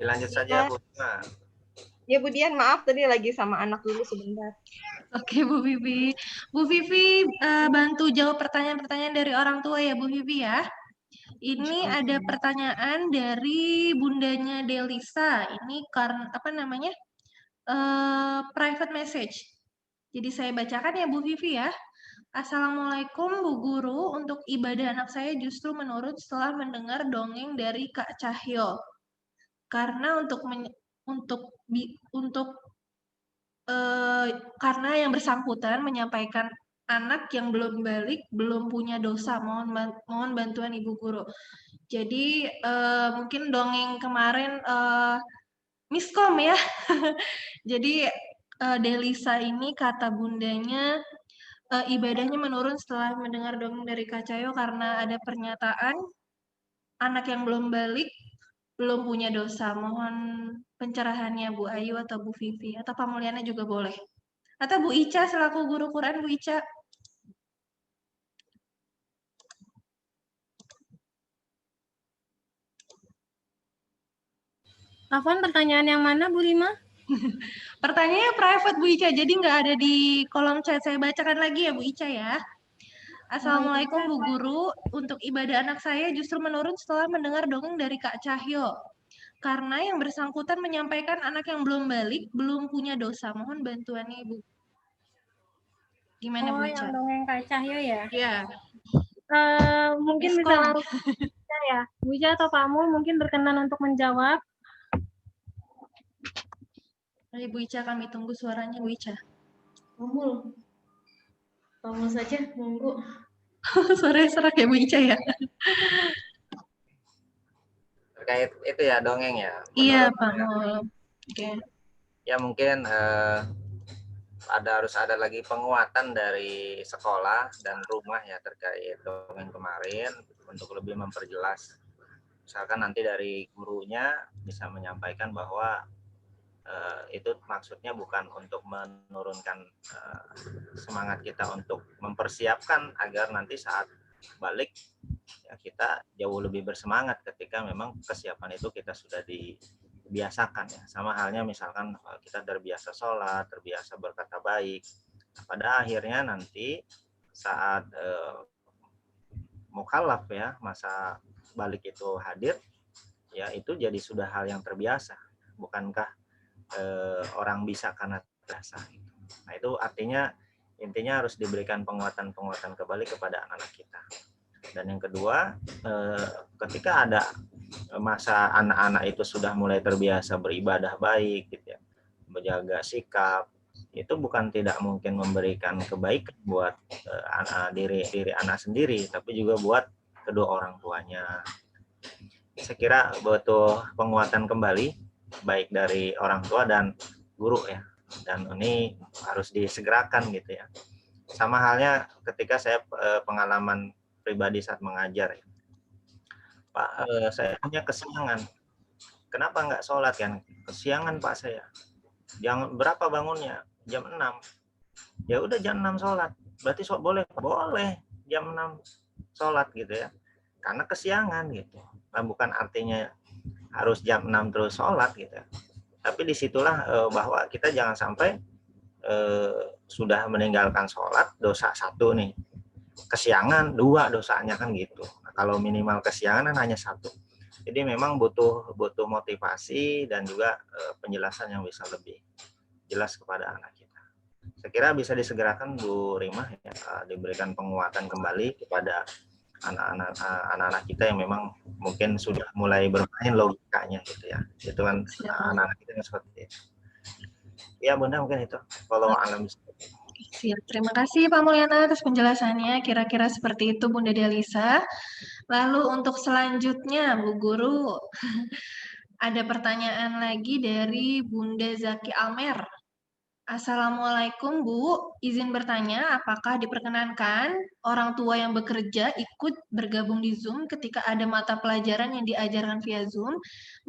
Dilanjut saja, Bu. Ya Budian, maaf tadi lagi sama anak dulu sebentar. Oke, Bu Vivi. Bu Vivi bantu jawab pertanyaan-pertanyaan dari orang tua ya, Bu Vivi ya. Ini ada pertanyaan dari bundanya Delisa. Ini karena apa namanya? Private message. Jadi saya bacakan ya Bu Vivi ya. Assalamualaikum Bu Guru, untuk ibadah anak saya justru menurun setelah mendengar dongeng dari Kak Cahyo. Karena karena yang bersangkutan menyampaikan anak yang belum balik belum punya dosa, mohon bantuan Ibu Guru. Jadi mungkin dongeng kemarin miskom ya. Jadi Delisa ini kata bundanya ibadahnya menurun setelah mendengar dongeng dari Kak Cahyo karena ada pernyataan anak yang belum balik belum punya dosa. Mohon pencerahannya Bu Ayu atau Bu Vivi atau Pak Mulyana juga boleh. Atau Bu Ica selaku guru Quran, Bu Ica. Afwan, pertanyaan yang mana Bu Rima? Pertanyaannya private Bu Ica, jadi nggak ada di kolom chat. Saya bacakan lagi ya Bu Ica ya. Assalamualaikum Bu Guru, untuk ibadah anak saya justru menurun setelah mendengar dongeng dari Kak Cahyo. Karena yang bersangkutan menyampaikan anak yang belum balik belum punya dosa. Mohon bantuannya Ibu. Gimana Bu Ica? Yang dongeng Kak Cahyo ya? Iya. Mungkin bisa langsung ya. Bu Ica atau Pak Mul mungkin berkenan untuk menjawab. Bu Ica, kami tunggu suaranya Bu Ica. Pamul saja, monggo. Suaranya serak ya Bu Ica ya? Terkait itu ya dongeng ya. Iya Pak Mul. Oke. Ya mungkin harus ada lagi penguatan dari sekolah dan rumah ya terkait dongeng kemarin untuk lebih memperjelas. Misalkan nanti dari gurunya bisa menyampaikan bahwa itu maksudnya bukan untuk menurunkan semangat kita untuk mempersiapkan agar nanti saat balik ya kita jauh lebih bersemangat ketika memang kesiapan itu kita sudah dibiasakan ya. Sama halnya misalkan kita terbiasa sholat, terbiasa berkata baik. Pada akhirnya nanti saat mukallaf ya, masa balik itu hadir ya, itu jadi sudah hal yang terbiasa. Bukankah orang bisa karena terbiasa? Nah itu artinya intinya harus diberikan penguatan kembali kepada anak-anak kita. Dan yang kedua, ketika ada masa anak-anak itu sudah mulai terbiasa beribadah baik gitu ya, menjaga sikap, itu bukan tidak mungkin memberikan kebaikan buat diri anak sendiri, tapi juga buat kedua orang tuanya. Saya kira butuh penguatan kembali baik dari orang tua dan guru ya, dan ini harus disegerakan gitu ya. Sama halnya ketika saya pengalaman pribadi saat mengajar ya. Pak, saya punya kesiangan, kenapa nggak sholat kan? Kesiangan Pak saya, jam berapa bangunnya? Jam 6. Ya udah jam 6 sholat, berarti boleh jam 6 sholat gitu ya, karena kesiangan gitu. Nah, bukan artinya harus jam 6 terus sholat gitu. Tapi disitulah bahwa kita jangan sampai sudah meninggalkan sholat, dosa 1 nih. Kesiangan 2 dosanya kan gitu. Nah, kalau minimal kesiangan hanya 1. Jadi memang butuh motivasi dan juga penjelasan yang bisa lebih jelas kepada anak kita. Saya kira bisa disegerakan Bu Rima ya, diberikan penguatan kembali kepada anak-anak kita yang memang mungkin sudah mulai bermain logikanya gitu ya. Itu kan anak-anak kita yang seperti itu. Ya Bunda mungkin itu. Kalau alam. Siap. Terima kasih Pak Mulyana atas penjelasannya. Kira-kira seperti itu Bunda Delisa. Lalu untuk selanjutnya Bu Guru, ada pertanyaan lagi dari Bunda Zaki Almer. Assalamualaikum Bu, izin bertanya apakah diperkenankan orang tua yang bekerja ikut bergabung di Zoom ketika ada mata pelajaran yang diajarkan via Zoom,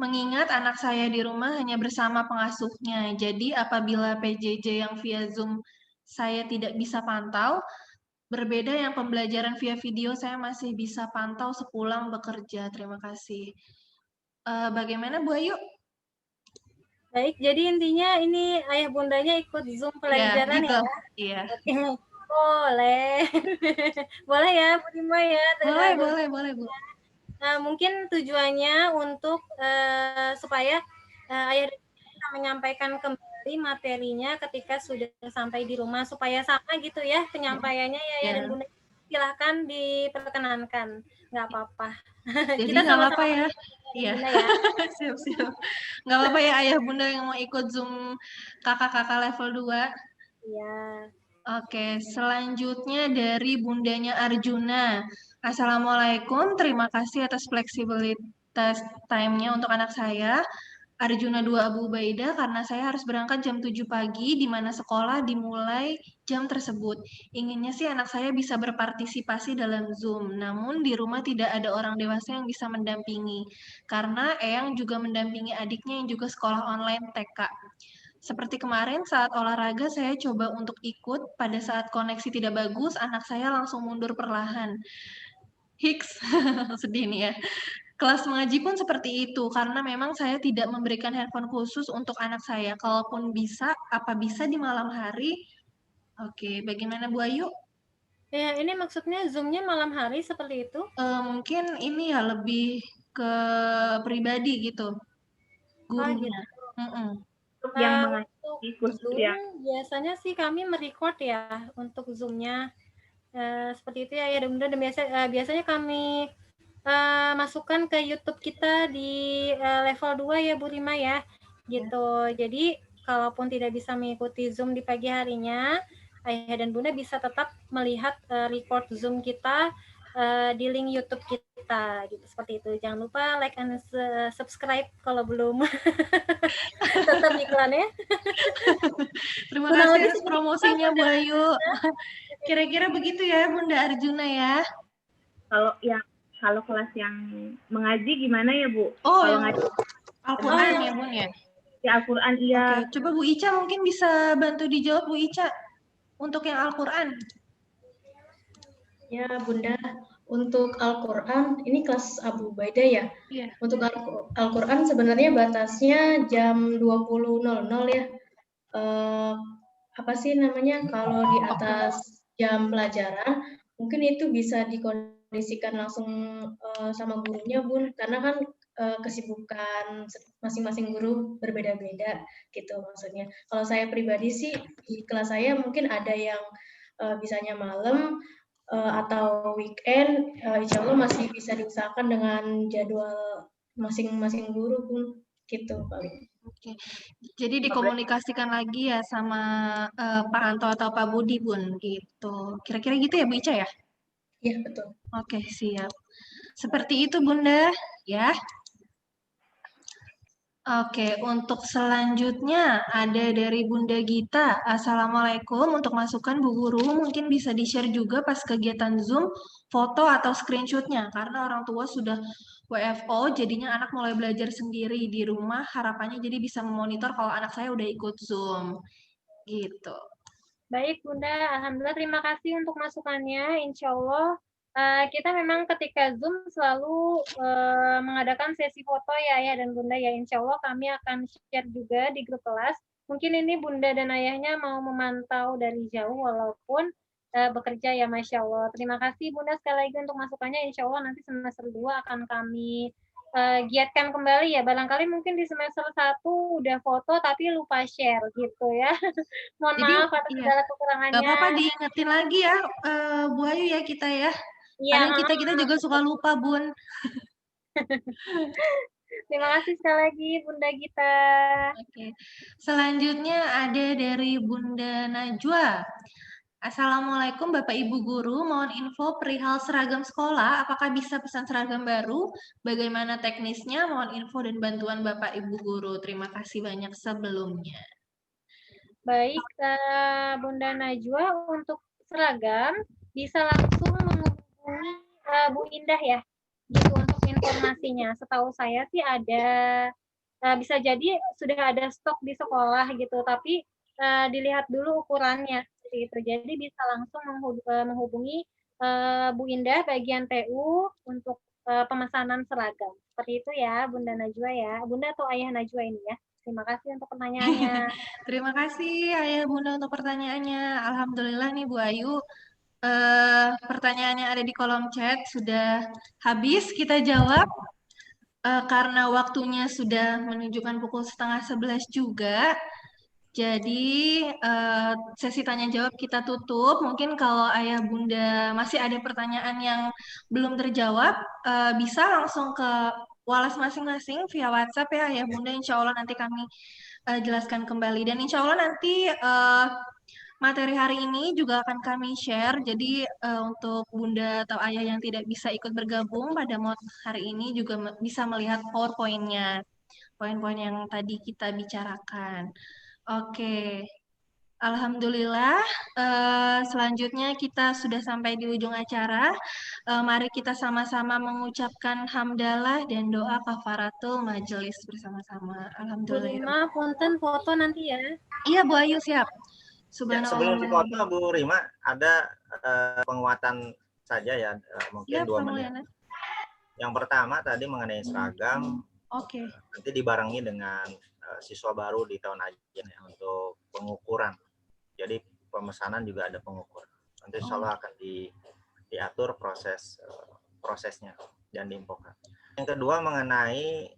mengingat anak saya di rumah hanya bersama pengasuhnya. Jadi apabila PJJ yang via Zoom saya tidak bisa pantau, berbeda yang pembelajaran via video saya masih bisa pantau sepulang bekerja. Terima kasih. Bagaimana Bu Ayu? Baik, jadi intinya ini ayah bundanya ikut Zoom pelajaran gitu. ya? Iya. Oke, boleh. Boleh ya, Bu Rima ya? Boleh, Bu. Nah, mungkin tujuannya untuk supaya ayah bisa menyampaikan kembali materinya ketika sudah sampai di rumah, supaya sama gitu ya penyampaiannya ya, ayah dan bunda. Silahkan diperkenankan, nggak apa-apa. Jadi Kita nggak sama-sama apa-apa ya. Iya. Ya. Siap. Nggak apa-apa ya ayah bunda yang mau ikut Zoom kakak-kakak level 2. Iya. Oke, selanjutnya dari bundanya Arjuna. Assalamualaikum, terima kasih atas fleksibilitas time-nya untuk anak saya. Arjuna 2 Abu Ubaidah, karena saya harus berangkat jam 7 pagi, di mana sekolah dimulai jam tersebut. Inginnya sih anak saya bisa berpartisipasi dalam Zoom, namun di rumah tidak ada orang dewasa yang bisa mendampingi, karena Eyang juga mendampingi adiknya yang juga sekolah online TK. Seperti kemarin saat olahraga saya coba untuk ikut, pada saat koneksi tidak bagus, anak saya langsung mundur perlahan. Hiks, sedih nih ya. Kelas mengaji pun seperti itu, karena memang saya tidak memberikan handphone khusus untuk anak saya. Kalaupun bisa, apa bisa di malam hari? Oke, bagaimana Bu Ayu? Ya, ini maksudnya Zoom-nya malam hari seperti itu? Mungkin ini ya lebih ke pribadi gitu, gurunya. Untuk yang mengaji Zoom, biasanya sih kami merecord ya untuk Zoom-nya. Seperti itu ya, dan biasanya kami masukkan ke YouTube kita di level 2 ya Bu Rima ya, gitu. Jadi kalaupun tidak bisa mengikuti Zoom di pagi harinya, ayah dan bunda bisa tetap melihat record Zoom kita di link YouTube kita, gitu. Seperti itu. Jangan lupa like and subscribe kalau belum. Tetap iklannya. Terima kasih atas promosinya Bu Ayu. Kira-kira begitu ya Bunda Arjuna ya. Kalau kelas yang mengaji gimana ya Bu? Oh, kalau ngaji Al-Quran ya Bun ya? Ya Al-Quran iya. Oke, coba Bu Ica mungkin bisa bantu dijawab Bu Ica untuk yang Al-Quran. Ya Bunda, untuk Al-Quran ini kelas Abu Ubaidah ya? Iya. Untuk Al-Quran sebenarnya batasnya jam 20.00 ya. Apa sih namanya, kalau di atas jam pelajaran mungkin itu bisa dikondisikan langsung sama gurunya Bun, karena kan kesibukan masing-masing guru berbeda-beda gitu maksudnya. Kalau saya pribadi sih di kelas saya mungkin ada yang bisanya malam atau weekend, insya Allah masih bisa diusahakan dengan jadwal masing-masing guru Bun, gitu paling. Oke, jadi dikomunikasikan lagi ya sama Pak Anto atau Pak Budi Bun gitu. Kira-kira gitu ya Bu Ica ya? Iya betul. Oke siap. Seperti itu Bunda ya. Oke, untuk selanjutnya ada dari Bunda Gita. Assalamualaikum, untuk masukan Bu Guru mungkin bisa di-share juga pas kegiatan Zoom foto atau screenshot-nya, karena orang tua sudah WFO, jadinya anak mulai belajar sendiri di rumah, harapannya jadi bisa memonitor kalau anak saya udah ikut Zoom. Gitu. Baik Bunda, Alhamdulillah terima kasih untuk masukannya. Insya Allah kita memang ketika Zoom selalu mengadakan sesi foto ya dan Bunda ya. Insya Allah kami akan share juga di grup kelas. Mungkin ini Bunda dan ayahnya mau memantau dari jauh walaupun bekerja ya Masya Allah. Terima kasih Bunda sekali lagi untuk masukannya. Insya Allah nanti semester 2 akan kami giatkan kembali ya. Barangkali mungkin di semester 1 udah foto tapi lupa share gitu ya. Mohon maaf atas segala kekurangannya. Gak apa-apa, diingetin lagi ya Bu Ayu ya kita ya. Kadang kita juga suka lupa Bun. Terima kasih sekali lagi Bunda Gita. Oke. Selanjutnya ada dari Bunda Najwa. Assalamualaikum Bapak Ibu Guru, mohon info perihal seragam sekolah, apakah bisa pesan seragam baru? Bagaimana teknisnya? Mohon info dan bantuan Bapak Ibu Guru. Terima kasih banyak sebelumnya. Baik, Bunda Najwa, untuk seragam bisa langsung menghubungi Bu Indah ya, gitu untuk informasinya. Setahu saya sih ada, bisa jadi sudah ada stok di sekolah gitu, tapi dilihat dulu ukurannya gitu. Jadi bisa langsung menghubungi Bu Indah bagian TU untuk pemesanan seragam. Seperti itu ya, Bunda Najwa ya. Bunda atau Ayah Najwa ini ya. Terima kasih untuk pertanyaannya. Terima kasih Ayah Bunda untuk pertanyaannya. Alhamdulillah nih Bu Ayu, pertanyaan yang ada di kolom chat sudah habis kita jawab. Karena waktunya sudah menunjukkan pukul 10:30 juga, jadi sesi tanya jawab kita tutup. Mungkin kalau Ayah Bunda masih ada pertanyaan yang belum terjawab, bisa langsung ke Walas masing-masing via WhatsApp ya Ayah Bunda. Insya Allah nanti kami jelaskan kembali. Dan insya Allah nanti materi hari ini juga akan kami share. Jadi untuk Bunda atau Ayah yang tidak bisa ikut bergabung pada mod hari ini juga bisa melihat PowerPoint-nya, poin-poin yang tadi kita bicarakan. Oke, Alhamdulillah. Selanjutnya kita sudah sampai di ujung acara. Mari kita sama-sama mengucapkan hamdalah dan doa kafaratul majelis bersama-sama. Bu Alhamdulillah. Rima, punten foto nanti ya. Iya Bu Ayu, siap. Ya, sebelum dipoto Bu Rima, ada penguatan saja ya, mungkin 2 menit. Yang pertama tadi mengenai seragam, nanti dibarengi dengan siswa baru di tahun ajian ya, untuk pengukuran. Jadi pemesanan juga ada pengukuran. Nanti insya Allah akan diatur prosesnya dan diinfokan. Yang kedua mengenai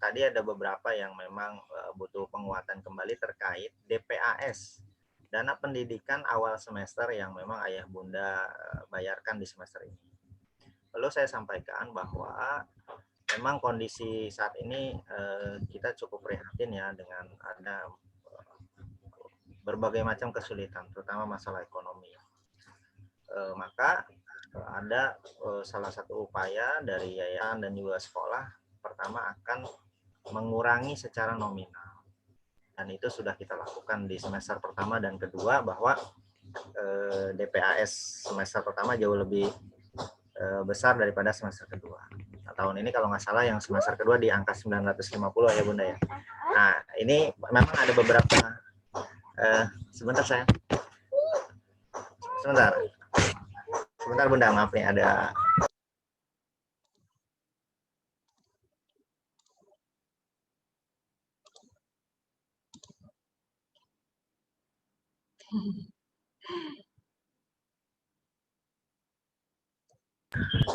tadi ada beberapa yang memang butuh penguatan kembali terkait DPAS, dana pendidikan awal semester yang memang Ayah Bunda bayarkan di semester ini. Lalu saya sampaikan bahwa memang kondisi saat ini kita cukup prihatin ya dengan ada berbagai macam kesulitan, terutama masalah ekonomi. Maka ada salah satu upaya dari yayasan dan juga sekolah, pertama akan mengurangi secara nominal. Dan itu sudah kita lakukan di semester pertama dan kedua, bahwa DPAS semester pertama jauh lebih besar daripada semester kedua. Nah, tahun ini kalau nggak salah yang semester kedua di angka 950 ya Bunda ya. Nah ini memang ada beberapa, sebentar sayang. Sebentar Bunda, maaf nih ada.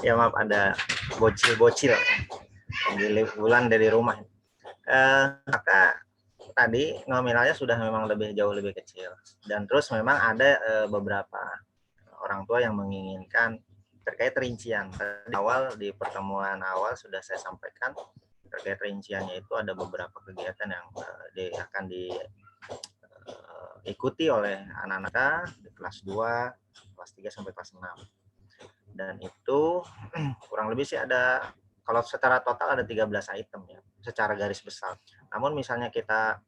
Ya maaf, ada bocil-bocil bulan dari rumah. Maka tadi nominalnya sudah memang jauh lebih kecil, dan terus memang ada beberapa orang tua yang menginginkan terkait rincian. Di awal, di pertemuan awal sudah saya sampaikan terkait rinciannya itu ada beberapa kegiatan yang akan diikuti oleh anak-anak di kelas 2, kelas 3 sampai kelas 6. Dan itu kurang lebih sih ada, kalau secara total ada 13 item ya, secara garis besar. Namun misalnya kita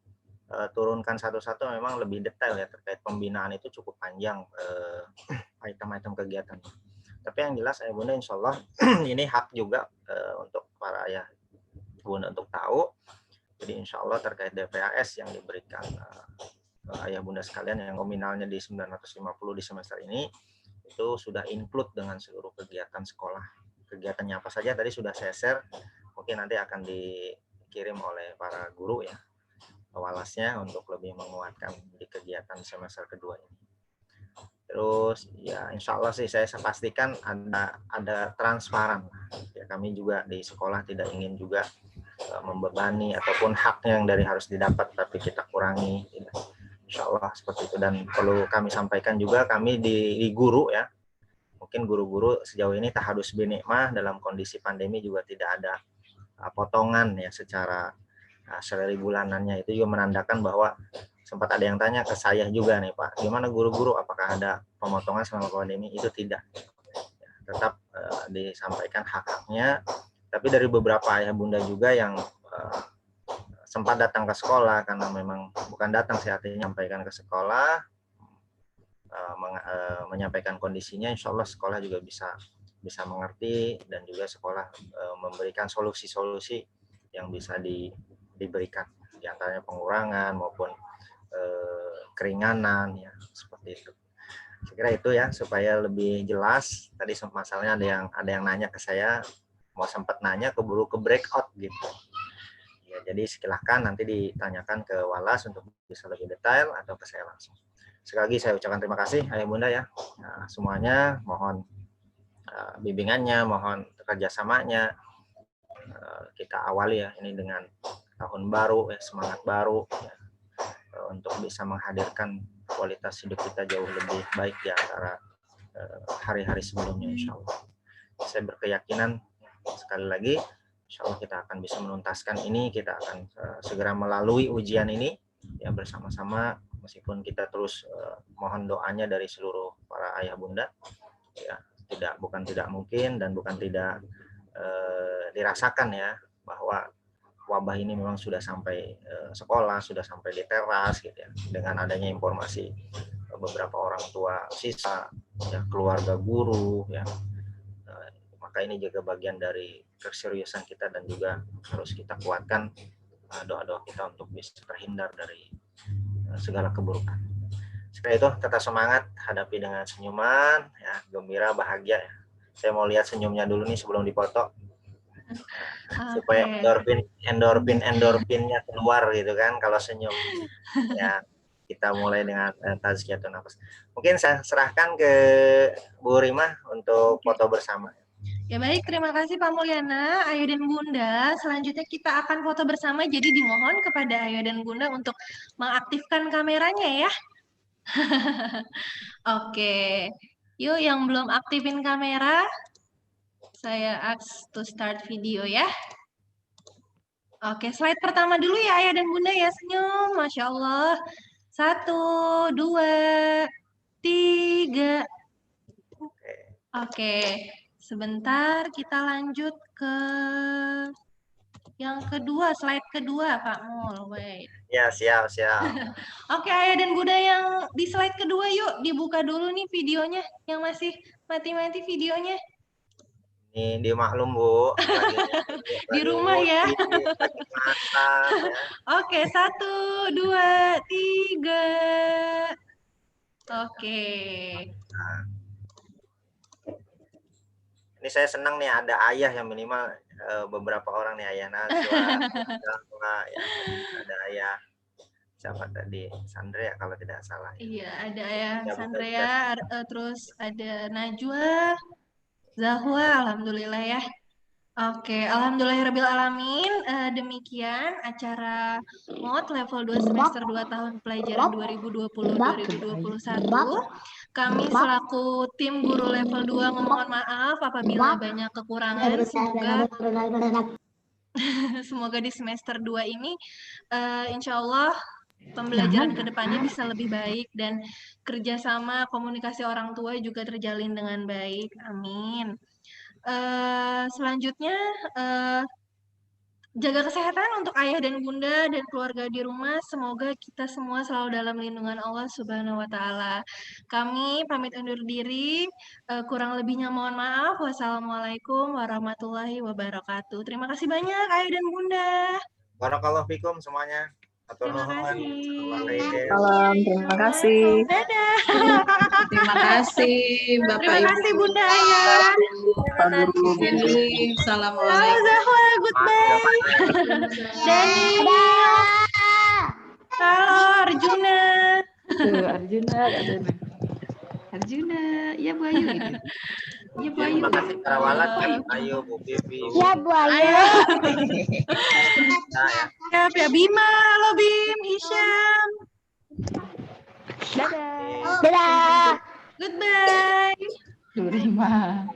turunkan satu-satu memang lebih detail ya, terkait pembinaan itu cukup panjang item-item kegiatan. Tapi yang jelas Ayah Bunda insya Allah ini hak juga untuk para Ayah Bunda untuk tahu. Jadi insya Allah terkait DPAS yang diberikan Ayah Bunda sekalian yang nominalnya di 950 di semester ini, itu sudah include dengan seluruh kegiatan sekolah. Kegiatannya apa saja tadi sudah saya share, mungkin nanti akan dikirim oleh para guru ya, walasnya, untuk lebih menguatkan di kegiatan semester kedua ini. Terus ya insya Allah sih saya pastikan ada transparan ya, kami juga di sekolah tidak ingin juga membebani ataupun haknya yang dari harus didapat tapi kita kurangi. Insya Allah seperti itu. Dan perlu kami sampaikan juga, kami di guru ya, mungkin guru-guru sejauh ini tahadus binikmah dalam kondisi pandemi juga tidak ada potongan ya secara salary bulanannya. Itu juga menandakan bahwa sempat ada yang tanya ke saya juga nih Pak, gimana guru-guru, apakah ada pemotongan selama pandemi? Itu tidak, tetap disampaikan hak-haknya. Tapi dari beberapa ayah bunda juga yang sempat datang ke sekolah, karena memang bukan datang sih, artinya menyampaikan ke sekolah, menyampaikan kondisinya, insya Allah sekolah juga bisa mengerti, dan juga sekolah memberikan solusi-solusi yang bisa diberikan, diantaranya pengurangan maupun keringanan ya, seperti itu. Saya kira itu ya, supaya lebih jelas. Tadi masalahnya ada yang nanya ke saya, mau sempat nanya keburu ke breakout gitu. Ya, jadi silahkan nanti ditanyakan ke Walas untuk bisa lebih detail atau ke saya langsung. Sekali lagi saya ucapkan terima kasih ayah bunda ya. Nah, semuanya mohon bimbingannya, mohon kerjasamanya. Kita awali ya ini dengan tahun baru ya, semangat baru ya, untuk bisa menghadirkan kualitas hidup kita jauh lebih baik di antara hari-hari sebelumnya, insya Allah. Saya berkeyakinan sekali lagi, insya Allah kita akan bisa menuntaskan ini, kita akan segera melalui ujian ini ya bersama-sama, meskipun kita terus mohon doanya dari seluruh para ayah bunda ya, bukan tidak mungkin dan bukan tidak dirasakan ya, bahwa wabah ini memang sudah sampai sekolah, sudah sampai di teras gitu ya. Dengan adanya informasi beberapa orang tua siswa, ya, keluarga guru ya, maka ini juga bagian dari keseriusan kita dan juga harus kita kuatkan doa-doa kita untuk bisa terhindar dari segala keburukan. Setelah itu tetap semangat, hadapi dengan senyuman ya, gembira, bahagia ya. Saya mau lihat senyumnya dulu nih sebelum dipoto. Supaya endorfinnya keluar gitu kan kalau senyum ya. Kita mulai dengan tazkiyatun nafas. Mungkin saya serahkan ke Bu Rimah untuk foto bersama. Ya baik, terima kasih Pak Mulyana, Ayah dan Bunda. Selanjutnya kita akan foto bersama, jadi dimohon kepada Ayah dan Bunda untuk mengaktifkan kameranya ya. Oke, yuk yang belum aktifin kamera, saya ask to start video ya. Oke, slide pertama dulu ya Ayah dan Bunda ya, senyum, Masya Allah. 1, 2, 3. Oke, sebentar kita lanjut ke yang kedua, slide kedua Pak Mul. Wait. Ya, siap. Oke, Ayah dan Bunda yang di slide kedua yuk, dibuka dulu nih videonya, yang masih mati-mati videonya. Ini dimaklum Bu, di rumah ya. Oke, 1, 2, 3. Oke. Nah, ini saya senang nih ada ayah yang minimal beberapa orang nih, ayah Najwa, ya, ada ayah siapa tadi, Sandrea kalau tidak salah. Iya, ada ayah Sandrea, terus ada Najwa, Zahwa, alhamdulillah ya. Oke, alhamdulillahirrabbilalamin. Demikian acara MOT level 2 semester 2 tahun pelajaran 2020-2021. Kami selaku tim guru level 2 memohon maaf apabila banyak kekurangan. Semoga di semester 2 ini insya Allah pembelajaran kedepannya bisa lebih baik dan kerjasama komunikasi orang tua juga terjalin dengan baik. Amin. Selanjutnya jaga kesehatan untuk ayah dan bunda dan keluarga di rumah. Semoga kita semua selalu dalam lindungan Allah Subhanahu wa Ta'ala. Kami pamit undur diri. Kurang lebihnya mohon maaf. Wassalamualaikum warahmatullahi wabarakatuh. Terima kasih banyak ayah dan bunda. Barakallahu fikum semuanya. Terima kasih. Salam, terima kasih. Dadah. Terima kasih Bapak Terima kasih Bunda Ayah. Pak Guru. Assalamualaikum. Zahwa, goodbye. Daniel. Halo Arjuna. Arjuna, ya Bu Ayu. Ya Bu Ayu. Terima kasih para walat, Ayu, Bu Vivi. Ya Bu Ayu. Ya Bima, halo Bim, Hisham. Dadah. Dadah. Goodbye. Bu Rima.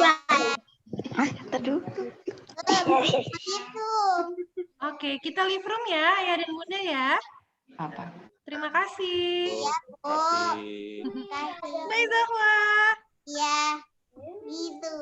Bye. Tadu. Oke, kita leave room ya, Ayah dan Bunda ya. Apa? Terima kasih. Kasih. Bye Zahwa. Ya, gitu.